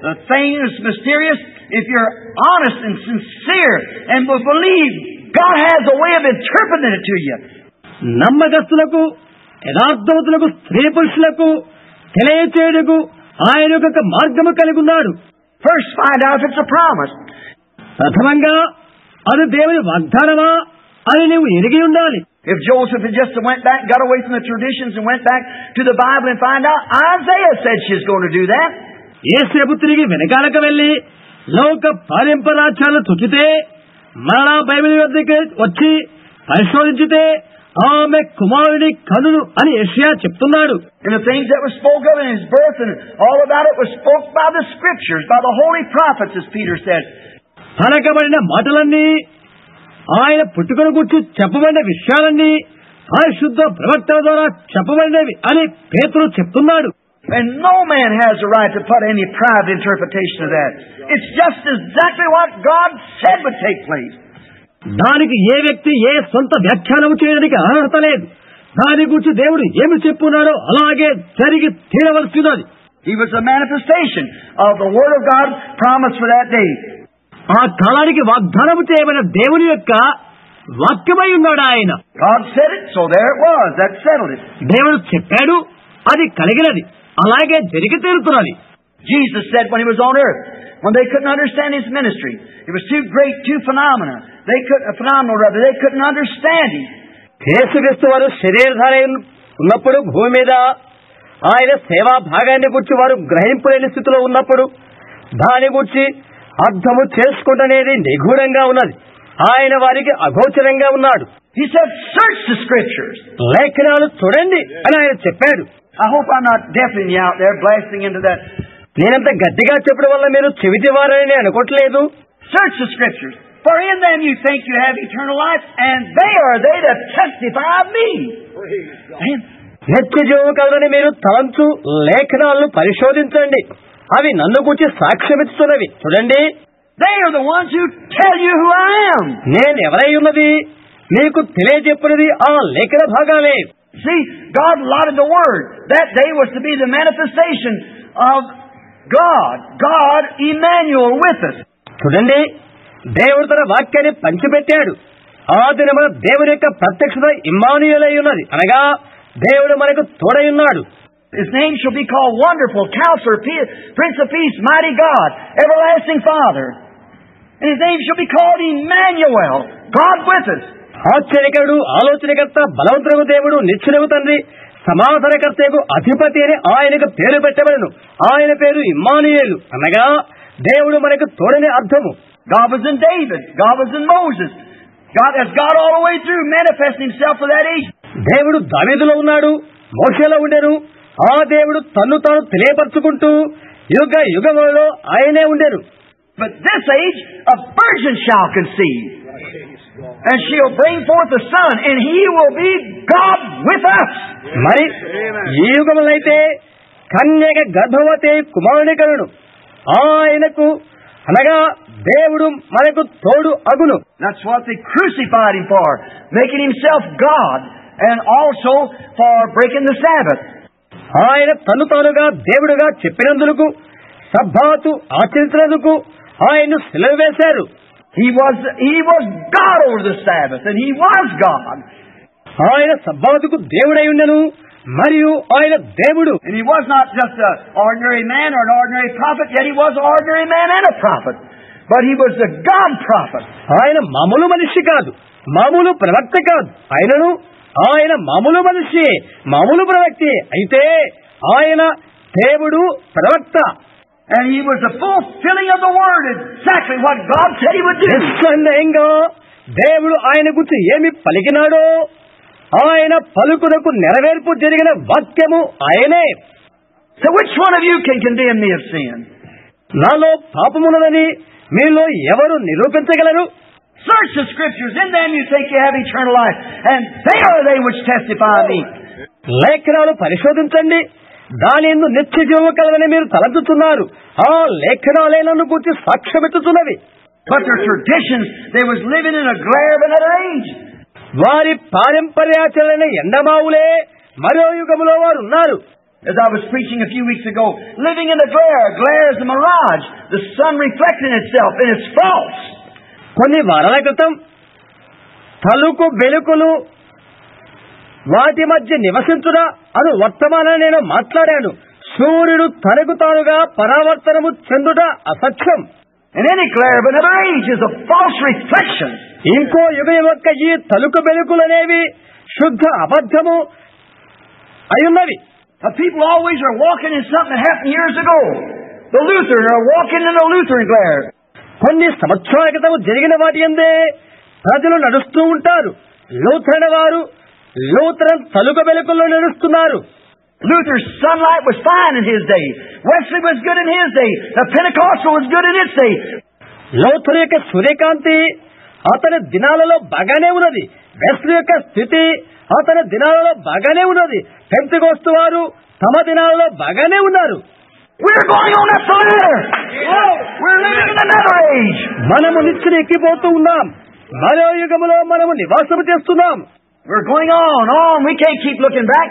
the thing that's mysterious, if you're honest and sincere and will believe, God has a way of interpreting it to you. నమ్మకస్తులకు యథార్థవంతులకు స్త్రీ పురుషులకు తెలియచేయుటకు ఆయన యొక్క మార్గము కలిగి ఉన్నాడు. First find out if it's a promise. ప్రథమంగా అది దేవుని వాగ్దానమా అని నీవు ఎరిగి ఉండాలి. If Joseph had just went back, got away from the traditions and went back to the Bible and find out, Isaiah said she's going to do that. యేసేపు తిరిగి వెనకాలకు వెళ్లి లోక పారంపరాచాలను తుచితే మరలా బైబిల్ వద్దకు వచ్చి పరిశోధించితే ఆమె కుమారుడి కనులు అని యెషయా చెప్తున్నాడు. And the things that were spoken of in his birth and all about it was spoke by the scriptures, by the holy prophets, as Peter said. పలకబడిన మాటలన్నీ ఆయన పుట్టుకను గురించి చెప్పబడిన విషయాలన్నీ పరిశుద్ధ ప్రవక్తల ద్వారా చెప్పబడినవి అని పేతురు చెప్తున్నాడు. And no man has the right to put any private interpretation of that. It's just exactly what God said would take place. దానికి ఏ వ్యక్తి ఏ సొంత వ్యాఖ్యానం చేయడానికి అర్హత లేదు. దాని గురించి దేవుడు ఏమి చెప్పున్నాడో అలాగే జరిగి తీరవలసినది. He was a manifestation of the word of God promised for that day. ఆ కాలానికి వాగ్దానం చేయబడిన దేవుని యొక్క వాక్యమై ఉన్నాడు ఆయన. God said it, so there it was. That settled it. దేవుడు చెప్పాడు, అది కలిగినది, అలాగే జరిగి తీరుతున్నది. Jesus said when he was on earth, when they couldn't understand his ministry, it was too great, too phenomenal. They couldn't understand him. యేసుక్రీస్తు వారు శరీరధారి ఉన్నప్పుడు భూమి మీద ఆయన సేవా భాగాన్ని గురించి వారు గ్రహింపలేని స్థితిలో ఉన్నప్పుడు దాని గురించి అర్థము చేసుకుంటనేది నిగూఢంగా ఉన్నది. ఆయన వారికి అగోచరంగా ఉన్నాడు. He said, "Search the scriptures." లేఖనాలు చూడండి అని ఆయన చెప్పాడు. I hope I'm not deafening you out there, blasting into that. నేనంత గట్టిగా చెప్పడం వల్ల మీరు చెవిటివారని అనుకోవట్లేదు. Search the scriptures, for in them you think you have eternal life, and they that testify of me. నిత్య జీవము కలదని మీరు తలంచు లేఖనాలను పరిశోధించండి, అవి నన్ను గురించి సాక్ష్యమిస్తున్నవి. చూడండి, they are the ones who tell you who I am. నేను ఎవరై ఉన్నది మీకు తెలియజెప్పినది ఆ లేఖన భాగాలే. See, God allotted the word. That day was to be the manifestation of God Emmanuel with us. చూడండి, దేవుడు తన వాక్యాన్ని పంచిపెట్టాడు. ఆ దినమున దేవుని యొక్క ప్రత్యక్షత ఇమ్మానుయేల్ అయి ఉన్నది, అనగా దేవుడు మనకు తోడై ఉన్నాడు. His name shall be called Wonderful, Counselor, Prince of Peace, Mighty God, Everlasting Father. And his name shall be called Emmanuel, God with us. ఆశ్చర్యకరుడు, ఆలోచనకర్త, బలవంతుడు దేవుడు, నిత్యుడగు తండ్రి, సమాధానకర్తకు అధిపతి అని ఆయనకు పేరు పెట్టబడను. ఆయన పేరు ఇమ్మానుయేలు, అనగా దేవుడు మనకు తోడని అర్థము. God was in David. God was in Moses. God has God all the way through manifesting himself for that age. దేవుడు దావీదులో ఉన్నాడు, మోషేలో ఉండెను. ఆ దేవుడు తన్ను తాను తెలియపరుచుకుంటూ యుగ యుగములలో ఆయనే ఉండెను. But this age, a virgin shall conceive, and she'll bring forth a son, and he will be God with us. మరి ఈ యుగములైతే కన్యక గర్భవతి కుమారుని కనును, ఆయనకు అనగా దేవుడు మనకు తోడు అగును. That's what they crucified him for, making himself God, and also for breaking the Sabbath. ఆయన తను తానుగా దేవుడుగా చెప్పినందుకు, సబ్బాతు ఆచరించినందుకు ఆయన్ను సిలువ వేశారు. He was God over the Sabbath, and he was God. ఆయన సబ్బాతుకు దేవుడై ఉండెను, మరియు ఆయన దేవుడు. And he was not just an ordinary man or an ordinary prophet, yet he was an ordinary man and a prophet. But he was a God prophet. ఆయన మామూలు మనిషి కాదు, మామూలు ప్రవక్త కాదు. ఆయన మామూలు మనిషి, మామూలు ప్రవక్తే. అయితే ఆయన దేవుడు ప్రవక్త. And he was the fulfilling of the word, exactly what God said he would do. నిస్సందేహంగా దేవుడు ఆయన గురించి ఏమి పలికినాడో ఆయన పలుకునకు నెరవేర్పు జరిగిన వాక్యము ఆయనే. So which one of you can condemn me of sin? నాలో పాపమున్నదని మీలో ఎవరు నిరూపించగలరు? Search the scriptures, in them you think you have eternal life, and they are they which testify of me. లేఖనాలు పరిశోధించండి, దాని యందు నిత్య జీవము కలదని మీరు తలంచుతున్నారు. ఆ లేఖనాలే నన్ను గురించి సాక్ష్యమిచ్చుతున్నవి. But their traditions, they was living in a glare of another age. వారి పారంపర్యాచరణ ఎండమావులే మరో యుగములో వారు ఉన్నారు. As I was preaching a few weeks ago, living in a glare. A glare is a mirage. The sun reflecting itself, and it's false. కొన్ని వారాల క్రితం తలుకు వెలుకులు వాటి మధ్య నివసించుడా అను వర్తమానాన్ని నేను మాట్లాడాను. సూర్యుడు తనకు తానుగా పరావర్తనము చెందుట అసత్యం. And any glare of another age is a false reflection. ఇంకో యుగం యొక్క ఈ తలుకు వెలుకులనేవి శుద్ధ అబద్ధము అయ్యున్నవి. The people always are walking in something that happened years ago. The Lutheran are walking in a Lutheran glare. కొన్ని సంవత్సరాల క్రితం జరిగిన వాటి యందే ప్రజలు నడుస్తూ ఉంటారు. లూథరన్ వారు లూథరన్ తలుకు వెలుకుల్లో నడుస్తున్నారు. Luther's sunlight was fine in his day. Wesley was good in his day. The Pentecostal was good in its day. Luther యొక్క సూర్యకాంతి అతని దినాలలో బాగానే ఉన్నది. వెస్లీ యొక్క స్థితి అతని దినాలలో బాగానే ఉన్నది. పెంతెకోస్తు వారు తమ దినాలలో బాగానే ఉన్నారు. We're going on up the ladder. We're living in another age. మనము నిచ్చెన ఎక్కిపోతూ ఉన్నాం. మరో యుగములో మనము నివాసము చేస్తున్నాం. We're going on. We can't keep looking back.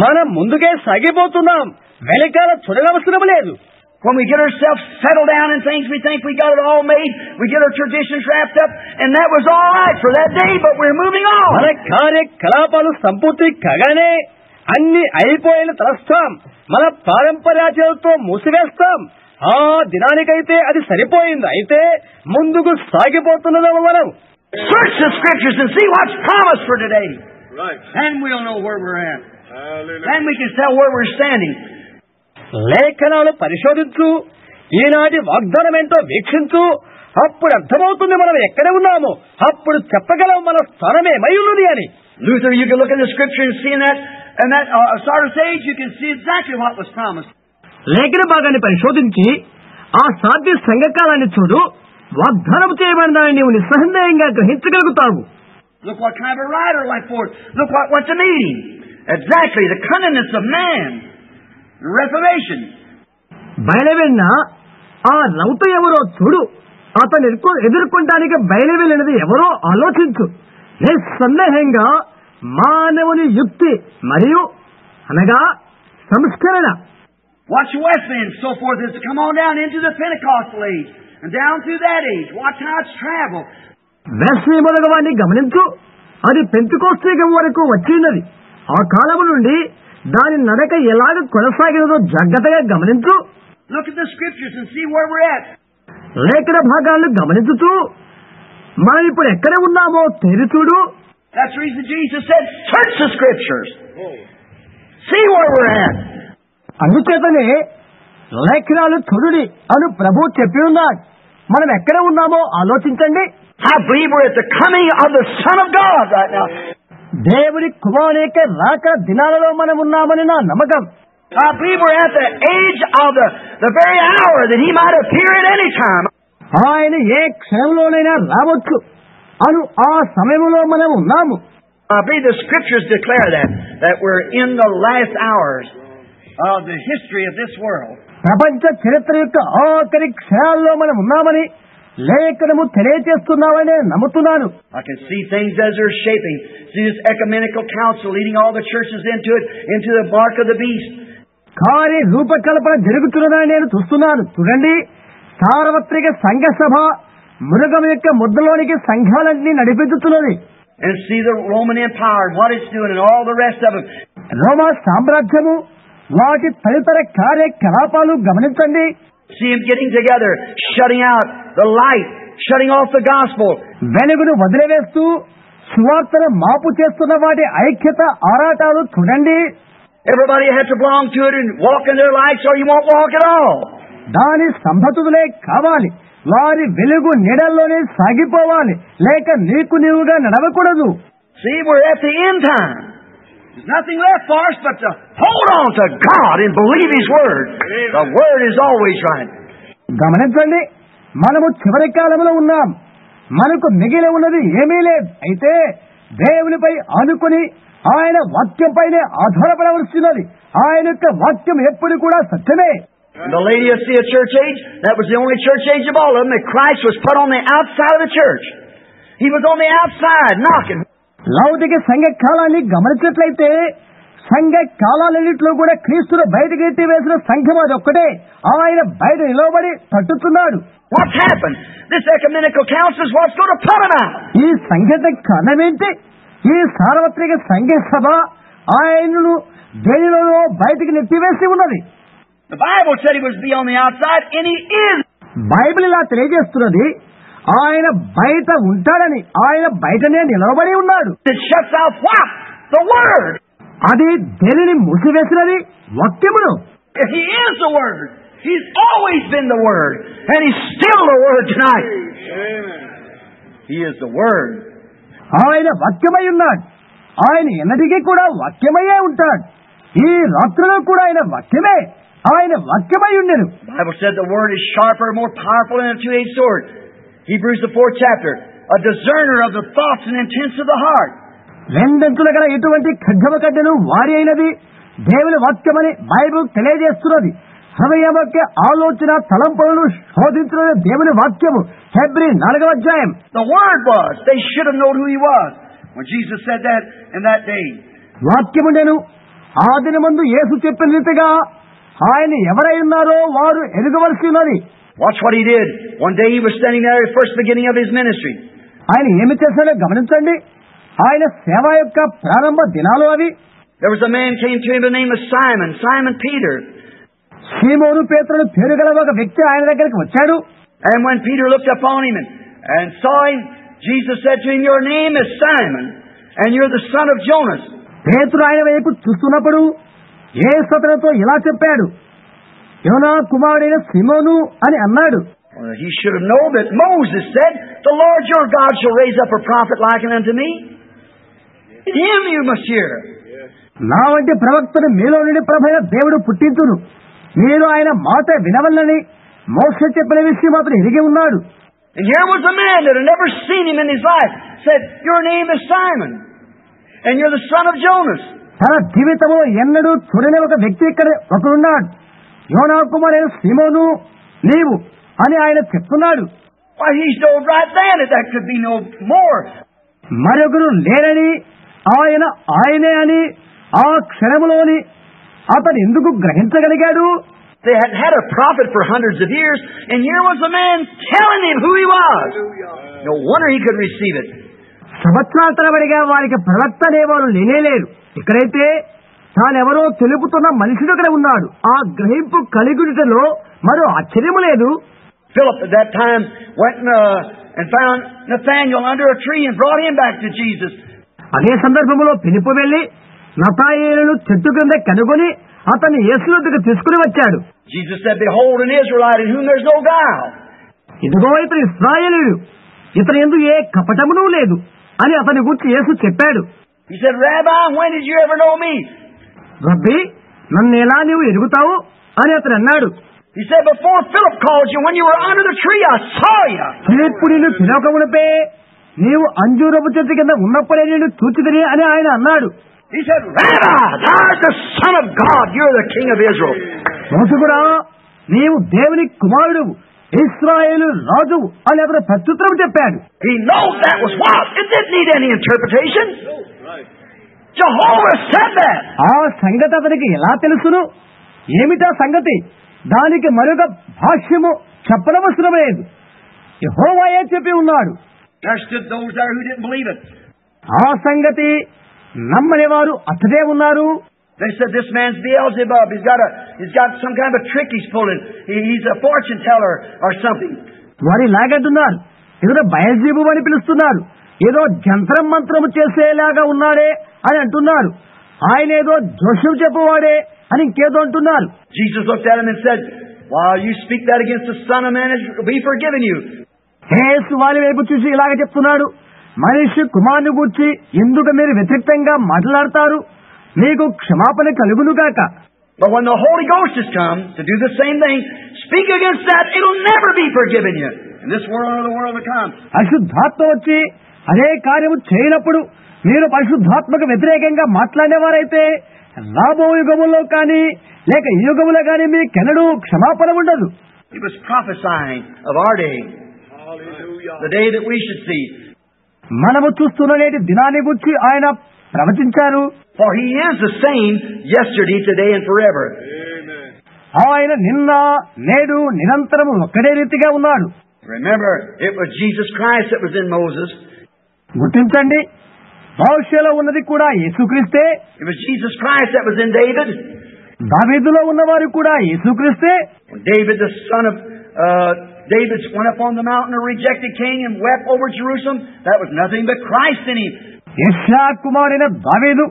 మనం ముందుకే సాగిపోతున్నాం. వెనకాల చూడనవసరం లేదు. When we get ourselves settled down in things, we think we got it all made. We get our traditions wrapped up, and that was all right for that day, but we're moving on. మన కార్యకలాపాలు సంపూర్తి కాగానే అన్ని అయిపోయిన తలస్తాం. మన పారంపర్యాచారంతో మూసివేస్తాం. ఆ దినానికైతే అది సరిపోయింది. అయితే ముందుకు సాగిపోతున్నదేమో మనం. Search the scriptures and see what's promised for today. Right. Then we'll know where we're at. Hallelujah. Then we can tell where we're standing. లేఖనాలు పరిశోధించు, ఈనాటి వాగ్దానం ఏంటో వీక్షించు. అప్పుడు అర్థమవుతుంది మనం ఎక్కడ ఉన్నామో. అప్పుడు చెప్పగలం మన స్థానమేమై ఉన్నది అని. Luther, you can look in the scripture and see in that Sardis age, you can see exactly what was promised. లేఖన భాగాన్ని పరిశోధించి ఆ సాధ్య సంఘకాలాన్ని చూడు. వాగ్దానం చేయబడిన దాన్ని నీవు నిస్సందేహంగా గ్రహించగలుగుతావు. Look what kind of a rider went forth. Look what went to meeting. Exactly, the cunningness of man. The Reformation. బయలువెళ్ళిన ఆ రౌత ఎవరో చూడు. అతను ఎదుర్కొంటానికి బయలువెళ్ళినది ఎవరో ఆలోచించు. నిస్సందేహంగా మానవుని యుక్తి మరియు అనగా సంస్కరణ. Watch Wesley and so forth has come on down into the Pentecostal age and down through that age. Watch how it's traveled. Wesley మొదలగువాన్ని గమనించు. అది పెంతెకోస్తు యుగం వరకు వచ్చినది. ఆ కాలము నుండి దాని నడక ఎలాగ కొనసాగినదో జాగ్రత్తగా గమనించు. Look at the scriptures and see where we're at. లేఖన భాగాలను గమనించుతూ మనం ఇప్పుడు ఎక్కడ ఉన్నామో తేరి చూడు. That's the reason Jesus said, search the scriptures. See where we're at. అందుచేతనే లేఖనాలు చూడుడి అను ప్రభు చెప్పి ఉన్నాడు. మనం ఎక్కడ ఉన్నామో ఆలోచించండి. I believe we're at the coming of the Son of God right now. దేవుని కుమారుని యొక్క రాక దినాలలో మనం ఉన్నామని నా నమ్మకం. I believe we're at the age of the very hour that He might appear at any time. ఆయన ఏ క్షణంలోనైనా రావచ్చు అను ఆ సమయంలో మనం ఉన్నాము. I believe the Scriptures declare that we're in the last hours of the history of this world. ప్రపంచ చరిత్ర యొక్క ఆఖరి క్షణాల్లో మనం ఉన్నామని లేఖనము తెలియజేస్తున్నామని నమ్ముతున్నాను. I can see things as they're shaping. See this ecumenical council leading all the churches into it, into the mark of the beast. కార్య రూపకల్పన జరుగుతున్నదని నేను చూస్తున్నాను. చూడండి, సార్వత్రిక సంఘ సభ మృగం యొక్క ముద్దలోనికి సంఘాలన్నీ నడిపించుతున్నది. And see the Roman Empire and what it's doing and all the rest of it. రోమా సామ్రాజ్యము వాటి తదితర కార్యకలాపాలు గమనించండి. See them getting together, shutting out the light, shutting off the gospel. వెలుగును వదిలివేస్తూ సువార్తను మాపు చేస్తున్న వాటి ఐక్యత ఆరాటాలు చూడండి. Everybody has to belong to it and walk in their lights or you won't walk at all. దాని సంబతులే కావాలి. వారి వెలుగు నీడల్లోనే సాగిపోవాలి, లేక నీకు నీవుగా నడవకూడదు. See, we're at the end time. There's nothing left for us but to hold on to God and believe His Word. The Word is always right. గమనించండి, మనము చివరి కాలంలో ఉన్నాం. మనకు మిగిలి ఉన్నది ఏమీ లేదు. అయితే దేవునిపై ఆనుకుని ఆయన వాక్యంపైనే ఆధారపడవలసినది. ఆయన యొక్క వాక్యం ఎప్పుడు కూడా సత్యమే. The Laodicea church age, that was the only church age of all of them that Christ was put on the outside of the church. He was on the outside knocking. లౌకిక సంఘ కాలాన్ని గమనించినట్లయితే సంఘ కాలాలన్నింటిలో కూడా క్రీస్తును బయటకు ఎత్తి వేసిన సంఘం అది ఒక్కటే. ఆయన బయట నిలబడి తట్టుతున్నాడు. What's happened? This ecumenical council is what's going to put him out. ఈ సంఘట కారణమేంటి? ఈ సార్వత్రిక సంఘ సభ ఆయనను దేనిలోనో బయటికి నెట్టివేసి ఉన్నది. The Bible said He was be on the outside, and He is. Bible ఇలా తెలియజేస్తున్నది, ఆయన బయట ఉంటాడని. ఆయన బయటనే నిలబడి ఉన్నాడు. It shuts out what? The Word. అది దేనిని మూసివేసినది? వాక్యమును. He is the Word. He's always been the Word, and He's still the Word tonight. Amen. He is the Word. ఆయన వాక్యమై ఉన్నాడు. ఆయన ఎన్నటికీ కూడా వాక్యమయ్యే ఉంటాడు. ఈ రాత్రిలో కూడా ఆయన వాక్యమే. ఆయన వాక్యమై ఉండెను. The Bible said the Word is sharper, more powerful than a two-edged sword. Hebrews the 4th chapter, a discerner of the thoughts and intents of the heart. రెండంచుల గల ఎటువంటి ఖడ్గమ కడ్డను వారి అయినది దేవుని వాక్యమని బైబిల్ తెలియజేస్తున్నది. హృదయం యొక్క ఆలోచన తలంపులను శోధించున్న దేవుని వాక్యము. హెబ్రీ 4వ అధ్యాయం. The Word was. They should have known who He was when Jesus said that in that day. వాక్యము నేను ఆ దినమందు యేసు చెప్పిన రీతిగా ఆయన ఎవరై ఉన్నారో వారు ఎరుగవలసి ఉన్నది. Watch what He did. One day He was standing there at the first beginning of His ministry. ఆయన ఏమి చేశాడో గమనించండి. ఆయన సేవ యొక్క ప్రారంభ దినాలు అవి. There was a man came to Him by the name of Simon, Simon Peter. సీమోను పేతురు పేరు గల ఒక వ్యక్తి ఆయన దగ్గరికి వచ్చాడు. And when Peter looked upon him and saw him, Jesus said to him, "Your name is Simon, and you're the son of Jonas." పేతురు ఆయన వైపు చూస్తున్నప్పుడు యేసు అతనితో ఇలా చెప్పాడు, యోనా కుమారుడైన సీమోను అని అన్నాడు. He should have known that Moses said, "The Lord your God shall raise up a prophet like unto me. Him you must hear." నా వంటి ప్రవక్తను మీలో నుండి ప్రభువైన దేవుడు పుట్టించును, మీరు ఆయన మాట వినవల్లని మోషే చెప్పిన విషయం అతను ఎరిగి ఉన్నాడు. And here was a man that had never seen him in his life, said, "Your name is Simon, and you're the son of Jonas." తన జీవితంలో ఎన్నడూ చూడని ఒక వ్యక్తి ఇక్కడ ఒకడున్నాడు. యోనా కుమారుడైన సీమోను నీవు అని ఆయన చెప్తున్నాడు. Why, he known right then that could be no more. మరొకరు లేరని ఆయనే అని ఆ క్షణములోని అతను ఎందుకు గ్రహించగలిగాడు? They had had a prophet for hundreds of years, and here was a man telling him who he was. No wonder he could receive it. సంవత్సరాల తరబడిగా వారికి ప్రవక్త అనేవారు లేనేలేరు. ఇక్కడైతే తానెవరో తెలుపుతున్న మనుషుడు అక్కడ ఉన్నాడు. ఆ గ్రహింపు కలిగుటలో మరో ఆశ్చర్యము లేదు. Philip at that time went and found Nathanael under a tree and brought him back to Jesus. అదే సందర్భంలో ఫిలిప్పు వెళ్లి నతాయేలును చెట్టు కింద కనుగొని అతన్ని యేసు వద్దకు తీసుకుని వచ్చాడు. Jesus said, "Behold, an Israelite in whom there's no guile." ఇదిగో ఇతను ఇశ్రాయేలీయుడు, ఇతని యందు ఏ కపటమును లేదు అని అతని గురించి యేసు చెప్పాడు. He said, "Rabbi, when did you ever know me?" రబ్బీ, నన్నెలా నీవు ఎరుగుతావు అని అతను అన్నాడు. He said, "Before Philip called you, when you were under the tree, I saw you." ఫిలిప్పు నిన్ను పిలవకమునుపే నీవు అంజూరపు చెట్టు కింద ఉన్నప్పుడే నేను చూచితిని అని ఆయన అన్నాడు. He said, "Rabbi, thou art the Son of God. You're the King of Israel." మోసకుడా, నీవు దేవుని కుమారుడు, ఇశ్రాయేలు రాజువు అని అతను ప్రత్యుత్తరం చెప్పాడు. He knows that was what? It didn't need any interpretation. Jehovah said that. ఆ సంగతి అతనికి ఎలా తెలుసును? ఏమిటా సంగతి? దానికి మరొక భాష్యము చెప్పనవసరం లేదు. యెహోవాయే చెప్పి ఉన్నాడు. There stood those there who didn't believe it. ఆ సంగతి నమ్మని వారు అతడే ఉన్నారు. They said, "This man's Beelzebub. He's got some kind of a trick he's pulling. He's a fortune teller or something." వారి లాగంటున్నారు, ఏదో బయల్జెబూబు అని పిలుస్తున్నారు, ఏదో జంత్రం మంత్రము చేసేలాగా ఉన్నాడే అని అంటున్నారు, ఆయన ఏదో జోష్యం చెప్పువాడే అని ఇంకేదో అంటున్నారు. Jesus looked at him and said, "While you speak that against the Son of Man, it will be forgiven you." యేసు వారి వైపు చూసి ఇలాగ చెప్తున్నాడు, మనిషి కుమారుని గూర్చి ఎందుకు మీరు వ్యతిరేకంగా మాట్లాడతారు? మీకు క్షమాపణ కలుగునుగాక. But when the Holy Ghost has come to do the same thing, speak against that, it'll never be forgiven you. In this world or the world to come. పరిశుద్ధాత్మ వచ్చి అదే కార్యము చేయనప్పుడు మీరు పరిశుద్ధాత్మకు వ్యతిరేకంగా మాట్లాడేవారైతే రాబో యుగములో కానీ లేక ఈ యుగములో కానీ మీకెన్నడూ క్షమాపణ ఉండదు. He was prophesying of our day. The day that we should see. మనము చూస్తున్న నేటి దినాన్ని గురించి ఆయన ప్రవచించారు. For he is the same yesterday, today and forever. ఆయన నిన్న నేడు నిరంతరము ఒక్కడే రీతిగా ఉన్నాడు. Remember, it was Jesus Christ that was in Moses. గుర్తించండి, మోషేలో ఉన్నది కూడా యేసుక్రీస్తే. It was Jesus Christ that was in David. దావీదులో ఉన్నవారు కూడా యేసుక్రీస్తే. When David, the son of David, went up on the mountain, a rejected king, and wept over Jerusalem, that was nothing but Christ in him. యెషయా కుమారుడైన దావీదు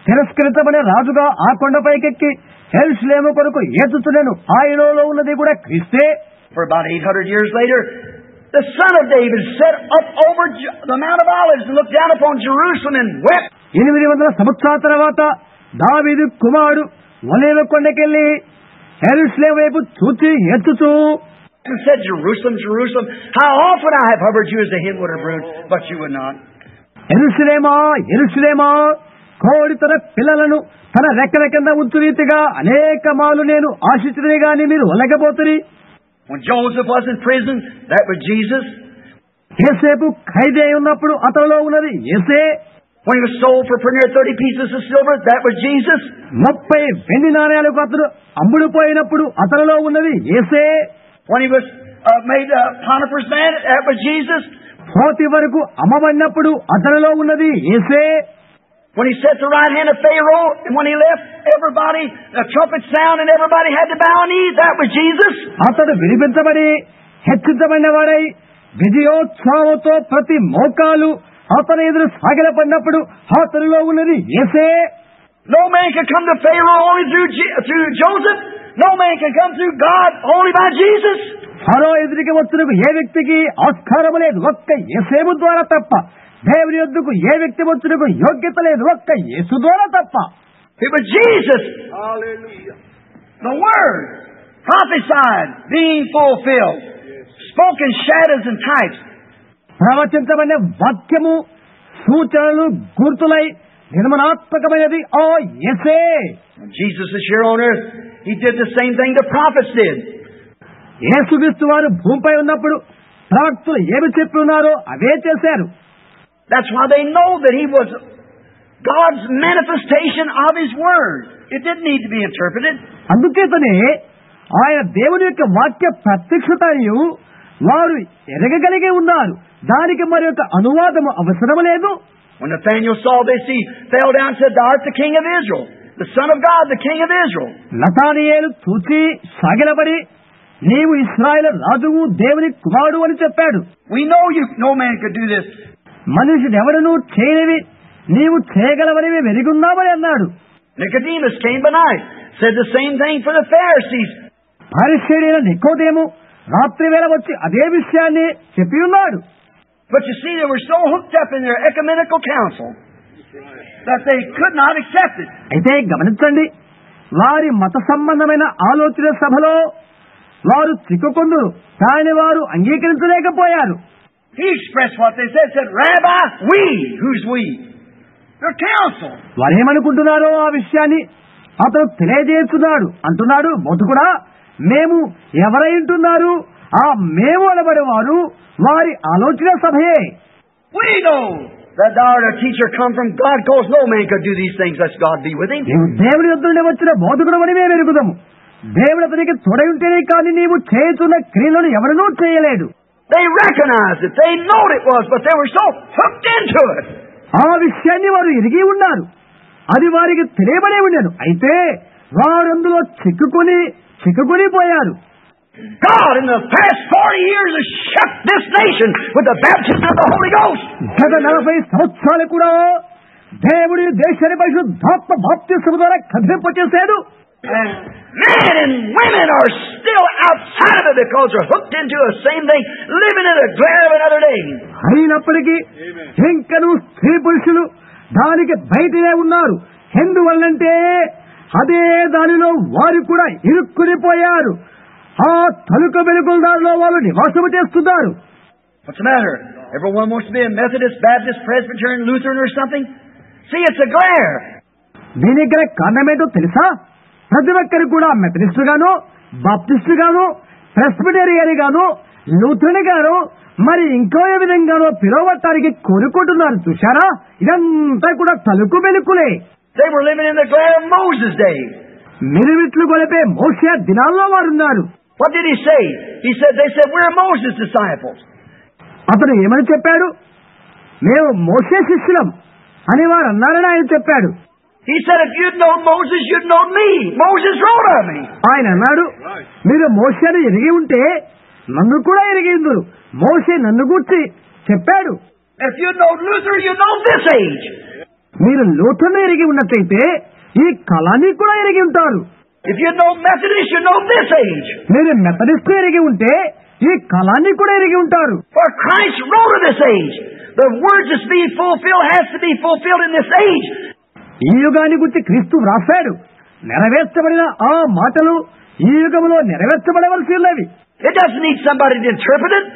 తిరస్కరించబడే రాజుగా ఆ కొండపైకెక్కి యెరూషలేము కొరకు ఏడ్చుచుండెను, ఆయనలో ఉన్నది కూడా క్రీస్తే. For about 800 years later, the son of David sat up over the Mount of Olives and looked down upon Jerusalem and wept. 800 సంవత్సరాల తర్వాత దావీదు కుమారుడు ఒలీవ కొండకెళ్లి యెరూషలేము వైపు చూచి ఏడ్చుచూ and said, "Jerusalem, Jerusalem, how often I have hovered you as a hen would have brood, but you would not." యెరూషలేమా, యెరూషలేమా, కోడి తన పిల్లలను తన రెక్కల కింద ఉంచు రీతిగా అనేక మాలు నేను ఆశించినది గాని మీరు ఒలగబోతురి. When Joseph was in prison, that was Jesus. యోసేపు ఖైదీ అయి ఉన్నప్పుడు అతనిలో ఉన్నది యేసే. When he was sold for 30 pieces of silver, that was Jesus. 30 వెండి నాణేలకు అతడు అమ్ముడుపోయినప్పుడు అతనిలో ఉన్నది యేసే. When he was made Potiphar's man, that was Jesus. పోతి వరకు అమ్మబడినప్పుడు అతనిలో ఉన్నది యేసే. When he sat at the right hand of Pharaoh, and when he left, everybody, the trumpet sound, and everybody had to bow a knee, that was Jesus. అతడు విడిపించబడి హెచ్చించబడిన వాడై విజయోత్సవంతో ప్రతి మోకాలు అతని ఎదురు సాగిలపడినప్పుడు అతనిలో ఉన్నది యేసే. No man can come to Pharaoh only through Joseph. No man can come through God only by Jesus. ఫరో ఎదురికి వచ్చుటకు ఏ వ్యక్తికి ఆస్కారం లేదు, ఒక్క యేసేపు ద్వారా తప్ప. దేవుని యొద్దకు ఏ వ్యక్తి వచ్చుటకు యోగ్యత లేదు, ఒక్క యేసు ద్వారా తప్ప. It was Jesus. Hallelujah. The Word prophesied, being fulfilled, spoken shadows and types. ప్రవచించబడిన వాక్యము సూచనలు గుర్తులై నిర్మాణాత్మకమైనది ఆ యేసే. Jesus is here on earth. He did the same thing the prophets did. యేసుక్రీస్తు వారు భూమిపై ఉన్నప్పుడు ప్రవక్తలు ఏమి చెప్పి ఉన్నారో అవే చేశారు. That's why they know that he was God's manifestation of his word. It didn't need to be interpreted. అందుచేతనే ఆయన దేవుని యొక్క వాక్య ప్రత్యక్షతయు వారు ఎరగగలిగే ఉన్నారు. దానికి మరి యొక్క అనువాదము అవసరం లేదు. When Nathanael saw this, he fell down and said, "Thou art the King of Israel, the Son of God, the King of Israel." Nathanael చూచి సాగిలపడి నీవు ఇశ్రాయేలు రాజువు దేవుని కుమారుడు అని చెప్పాడు. We know you, no man could do this. మనిషిని ఎవడనూ చేయనివి నీవు చేయగలవని మేము ఎరుగున్నామని అన్నాడు. Nicodemus came by night, said the same thing for the Pharisees. పరిసయ్యుడైన నికోదేము రాత్రి వేళ వచ్చి అదే విషయాన్ని చెప్పి ఉన్నాడు. But you see, they were so hooked up in their ecumenical council that they could not accept it. అయితే గమనించండి, వారి మత సంబంధమైన ఆలోచన సభలో వారు చిక్కుకుందరు, కానీ వారు అంగీకరించలేకపోయారు. He expressed what they said, Rabbi, we. Who's we? Their council. వారేమనుకుంటున్నారో ఆ విషయాన్ని అతను తెలియజేస్తున్నాడు. అంటున్నాడు, బోధకుడా, మేము ఎవరై ఉంటున్నారు? ఆ మేము అనబడేవారు వారి ఆలోచన సభయే. We know that thou art a teacher come from God, because no man could do these things unless God be with him. నీవు దేవుని యొద్ద నుండి వచ్చిన బోధకుడు అని మేము ఎరుగుదాము. దేవుడు అతనికి తోడై ఉంటేనే కానీ నీవు చేస్తున్న క్రియలను ఎవరినూ చేయలేడు. They recognized it. They know it was, but they were so hooked into it. ఆ విషయాన్ని వారు ఎరిగి ఉన్నారు. అది వారికి తెలియబడే ఉండేను. అయితే వారు అందులో చిక్కుకొని పోయారు. God in the past 40 years has shook this nation with the baptism of the Holy Ghost. గత 40 సంవత్సరాలు కూడా దేవుడి దేశాన్ని పరిశుద్ధాత్మ బాప్తిస్మము ద్వారా కదిలింపచేశాడు. And men and women are still outside of it because they're hooked into the same thing, living in the glare of another day. అయినప్పటికీ ఇంకను స్త్రీ పురుషులు దానికి బయటనే ఉన్నారు. ఎందువల్లంటే అదే దానిలో వారు కూడా ఇరుక్కునిపోయారు. ఆ తలుక వెలుగుల దానిలో వాళ్ళు నివాసము చేస్తున్నారు. What's the matter? Everyone wants to be a Methodist, Baptist, Presbyterian, Lutheran or something? See, it's a glare. దీనికి గల కారణమేంటో తెలుసా? ప్రతి ఒక్కరు కూడా మెథడిస్టు గాను, బాప్టిస్టు గాను, ప్రెస్బిటేరియన్ గాను, లూథరన్ గాను, మరి ఇంకో ఏ విధంగానో పిలువటానికి కోరుకుంటున్నారు. చూశారా? ఇదంతా కూడా తలుకు వెలుకులే. They were living in the glare of Moses' day. మిరుమిట్లు గొలిపే మోషే దినాల్లో వారున్నారు. What did he say? They said, we're Moses' disciples. అతను ఏమని చెప్పాడు? మేము మోషే శిష్యులం అని వారు అన్నారని ఆయన చెప్పాడు. He said, if you'd known Moses, you'd known me. Moses wrote of me. ఆయన అన్నాడు, మీరు మోషేను ఎరిగి ఉంటే నన్ను కూడా ఎరిగిందురు. మోషే నన్ను గురించి చెప్పాడు. If you'd known Luther, you'd known this age. మీరు లూథర్ను ఎరిగి ఉన్నట్లయితే ఈ కాలాన్ని కూడా ఎరిగి ఉంటారు. If you'd known Methodist, you'd know this age. మీరు మెథడిస్ట్ ఎరిగి ఉంటే ఈ కాలాన్ని కూడా ఎరిగి ఉంటారు. For Christ wrote of this age. The words that's being fulfilled has to be fulfilled in this age. ఈ యుగాన్ని గురించి క్రీస్తు వ్రాసాడు. నెరవేర్చబడిన ఆ మాటలు ఈ యుగంలో నెరవేర్చబడవలసి ఉన్నవి. It doesn't need somebody to interpret it.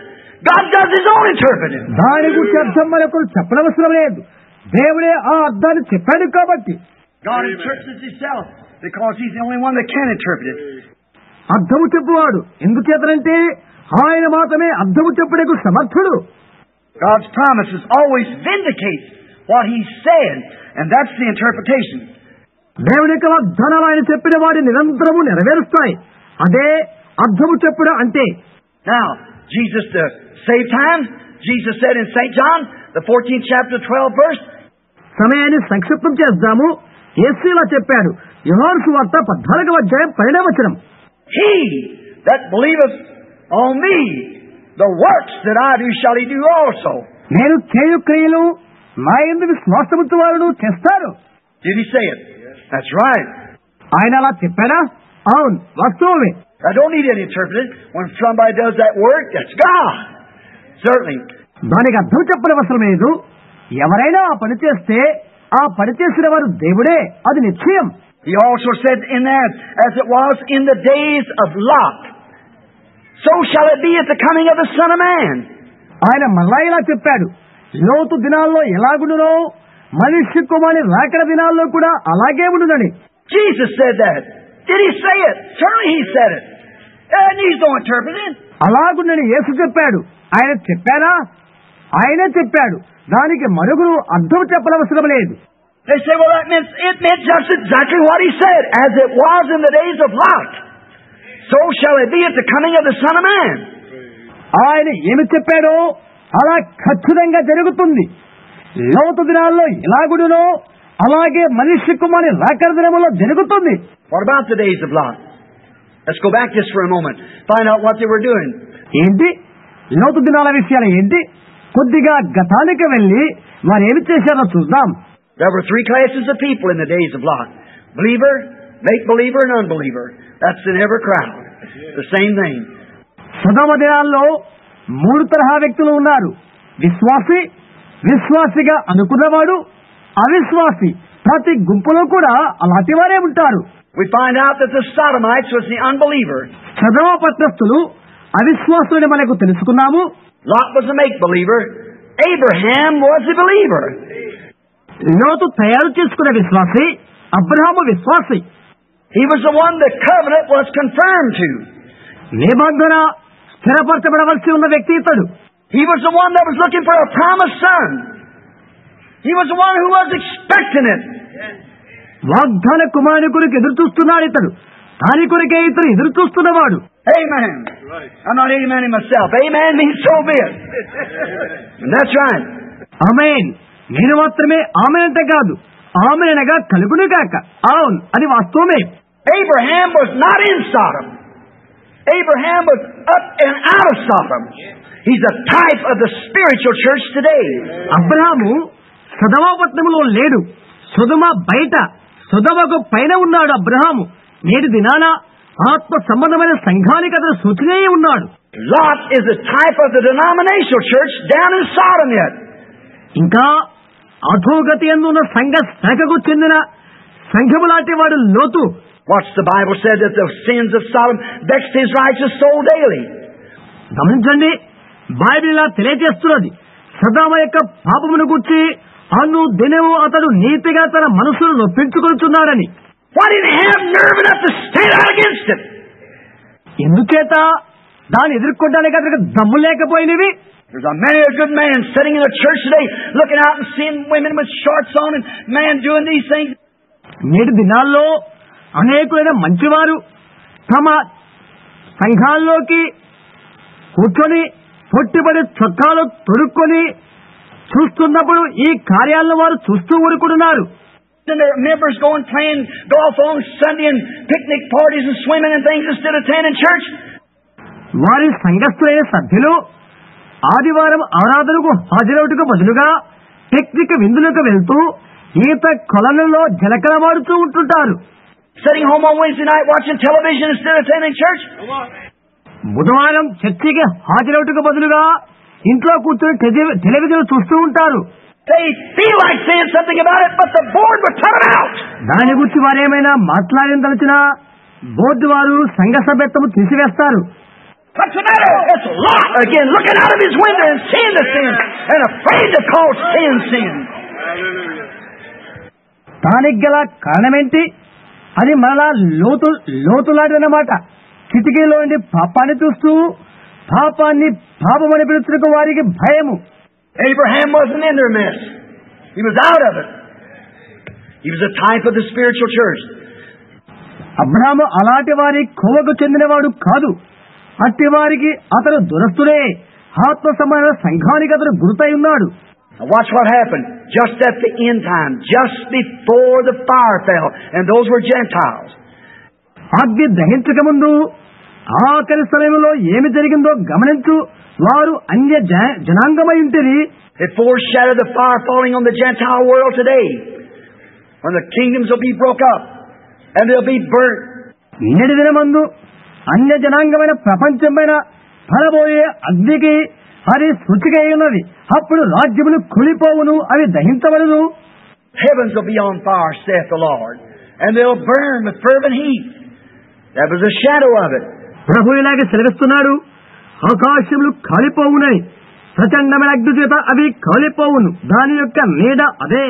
God does His own interpreting. దాని గురించి అర్థం మరొకరు చెప్పనవసరం లేదు. దేవుడే ఆ అర్థాన్ని చెప్పాడు కాబట్టి. God interprets it Himself because He's the only one that can interpret it. అర్థము చెప్పువాడు ఎందుచేతనంటే ఆయన మాత్రమే అర్థము చెప్పుటకు సమర్థుడు. God's promises always vindicate what He said, and that's the interpretation. దేవుని యొక్క వాగ్దానాలు ఆయన చెప్పిన వాటి నిరంతరము నెరవేరుస్తాయి. అదే అర్థము చెప్పుట అంటే. Now, Jesus, to save time, Jesus said in St. John, the 14th chapter, 12th verse, సమయాన్ని సంక్షిప్తం చేద్దాము. యేసు ఇలా చెప్పాడు, యోహాను సువార్త 14వ అధ్యాయం 12వ వచనం. He that believeth on me, the works that I do shall he do also. నేను చేయు క్రియలు నా యందు విశ్వాసముంచు వారు చేస్తారు. Did he say it? That's right. ఆయన అలా చెప్పాడా? అవును, వాస్తవమే. I don't need any interpreting. When somebody does that work, that's God. Certainly. దానికి అర్థం చెప్పనవసరం లేదు. ఎవరైనా ఆ పని చేస్తే ఆ పని చేసిన వారు దేవుడే, అది నిశ్చయం. He also said in there, as it was in the days of Lot, so shall it be at the coming of the Son of Man. ఆయన మళ్ళా ఇలా చెప్పాడు, లోతు దినాల్లో ఎలాగుండునో మనిషి కుమారుని రాకడ దినాల్లో కూడా అలాగే ఉండునని. Jesus said that. Did he say it? Certainly he said it. And he's no interpreting. అలాగుండని యేసు చెప్పాడు. ఆయన చెప్పారా? ఆయనే చెప్పాడు. దానికి మరుగురు అర్థం చెప్పనవసరం లేదు. They say, well, it meant just exactly what he said. As it was in the days of Lot, so shall it be at the coming of the Son of Man. ఆయన ఏమి చెప్పాడో అలా ఖచ్చితంగా జరుగుతుంది. లోతు దినాల్లో ఎలాగుడునో అలాగే మనిషి కుమారుని రాకడ దినములో జరుగుతుంది. What about the days of Lot? Let's go back just for a moment. Find out what they were doing. ఏంటి లోతు దినాల విషయాలు ఏంటి? కొద్దిగా గతానికి వెళ్లి వారు ఏమి చేశారో చూద్దాం. There were three classes of people in the days of Lot. Believer, make-believer, and unbeliever. That's in every crowd. The same thing. సొదొమ దినాల్లో 3 తరహా వ్యక్తులు ఉన్నారు. విశ్వాసి, విశ్వాసిగా అనుకున్నవాడు, అవిశ్వాసి. ప్రతి గుంపులో కూడా అలాంటి వారే ఉంటారు. We find out that the Sodomites was the unbeliever. సొదొమ పట్టణస్థులు అవిశ్వాసులని మనకు తెలుసుకున్నాము. Lot was a make-believer. Abraham was a believer. లోతు తయారు చేసుకున్న విశ్వాసి, అబ్రహాము విశ్వాసి. He was the one the covenant was confirmed to. నిబంధన స్థిరపరచబడవలసి ఉన్న వ్యక్తి ఇతడు. He was the one that was looking for a promised son. He was the one who was expecting it. వాగ్దాన కుమారుని కొరకు ఎదురు చూస్తున్నాడు ఇతడు. దాని కొరకే ఇతడు ఎదురు చూస్తున్నవాడు. Amen. I'm not amening myself. Amen means so be it. And that's right. ఆమేన్. నేను మాత్రమే ఆమేన్ అంటే కాదు, ఆమేన్ అనగా కలుగును గాక. అవును, అది వాస్తవమే. Abraham was not in Sodom. Abraham was up and out of Sodom. He's a type of the spiritual church today. Abraham సొదొమ పట్టణంలో లేడు. సొదొమ బయట, సొదొమకు పైన ఉన్నాడు అబ్రహాము. నేటి దినాన ఆత్మ సంబంధమైన సంఘానికి అతను సూచనే ఉన్నాడు. Lot is a type of the denominational church down in Sodom yet. ఇంకా అధోగతి యందు ఉన్న సంఘ శాఖకు చెందిన సంఘము లాంటి వాడు లోతు. What's the Bible said that the sins of Sodom vexed his righteous soul daily? గమనించండి, బైబిల్ ఇలా తెలియజేస్తున్నది. సొదొమ యొక్క పాపమును గురించి అను దినము అతడు నీతిగా తన మనసును నొప్పించుకొనుచున్నాడని. Why didn't he have nerve enough to stand out against it? ఎందుచేత దాన్ని ఎదుర్కొనడానికి అతనికి దమ్ము లేకపోయినవి. There's a many a good man sitting in a church today looking out and seeing women with shorts on and man doing these things. నేటి దినాల్లో అనేకులైన మంచివారు తమ సంఘాల్లోకి కూర్చొని పొట్టిపడి చొక్కాలు తొడుక్కొని చూస్తున్నప్పుడు ఈ కార్యాలను వారు చూస్తూ ఊరుకుంటున్నారు. And their members go and playing golf on Sunday and picnic parties and swimming and things instead of attending church. వారి సంఘస్థులైన సభ్యులు ఆదివారం ఆరాధనకు హాజరవుటకు బదులుగా పిక్నిక్ విందులకు వెళ్తూ ఈత కొలనులో జలకలమాడుతూ ఉంటుంటారు. Sitting home on Wednesday night watching television instead of attending church. బుధవారం చర్చికి హాజరవుటకు బదులుగా ఇంట్లో కూర్చొని టెలివిజన్ చూస్తూ ఉంటారు. They feel like saying something about it, but the board would turn them out. దాని గురించి వారేమైనా మాట్లాడదలిచినా బోర్డు వారు సంఘ సభ్యత్వము తీసివేస్తారు. What's the matter? It's Lot again, looking out of his window and seeing the sin and afraid to call sin sin. దానికి గల కారణమేంటి? అది మరలా లోతులాంటిదన్నమాట. కిటికీలో నుండి పాపాన్ని చూస్తూ పాపాన్ని పాపమని పిలుచుటకు వారికి భయము. Abraham wasn't in their mess. He was out of it. He was a type of the spiritual church. Abraham అలాంటి వారి కోవకు చెందినవాడు కాదు. అట్టి వారికి అతను దురస్తుడే. ఆత్మ సమాన సంఘానికి అతను గురుతై ఉన్నాడు. Now watch what happened just at the end time, just before the fire fell, and those were Gentiles. అగ్ని దహించక ముందు ఆఖరి సమయంలో ఏమి జరిగిందో గమనించు. వారు అన్య జనాంగమై ఉంటేది. It foreshadowed the fire falling on the Gentile world today, when the kingdoms will be broke up and they'll be burnt. నేటి దినమందు అన్య జనాంగమైన ప్రపంచమైన పడబోయే అగ్నికి అది సూచిక ఉన్నది. అప్పుడు రాజ్యములు కూలిపోవును, అవి దహించబడును. Heavens will be on fire, saith the Lord, and they'll burn with fervent heat. That was a shadow of it. ప్రభు ఇలాగే సెలవిస్తున్నాడు, ఆకాశములు కాలిపోవునని, ప్రచండమైన అగ్ని చేత అవి కాలిపోవును. దాని యొక్క నీడ అదే.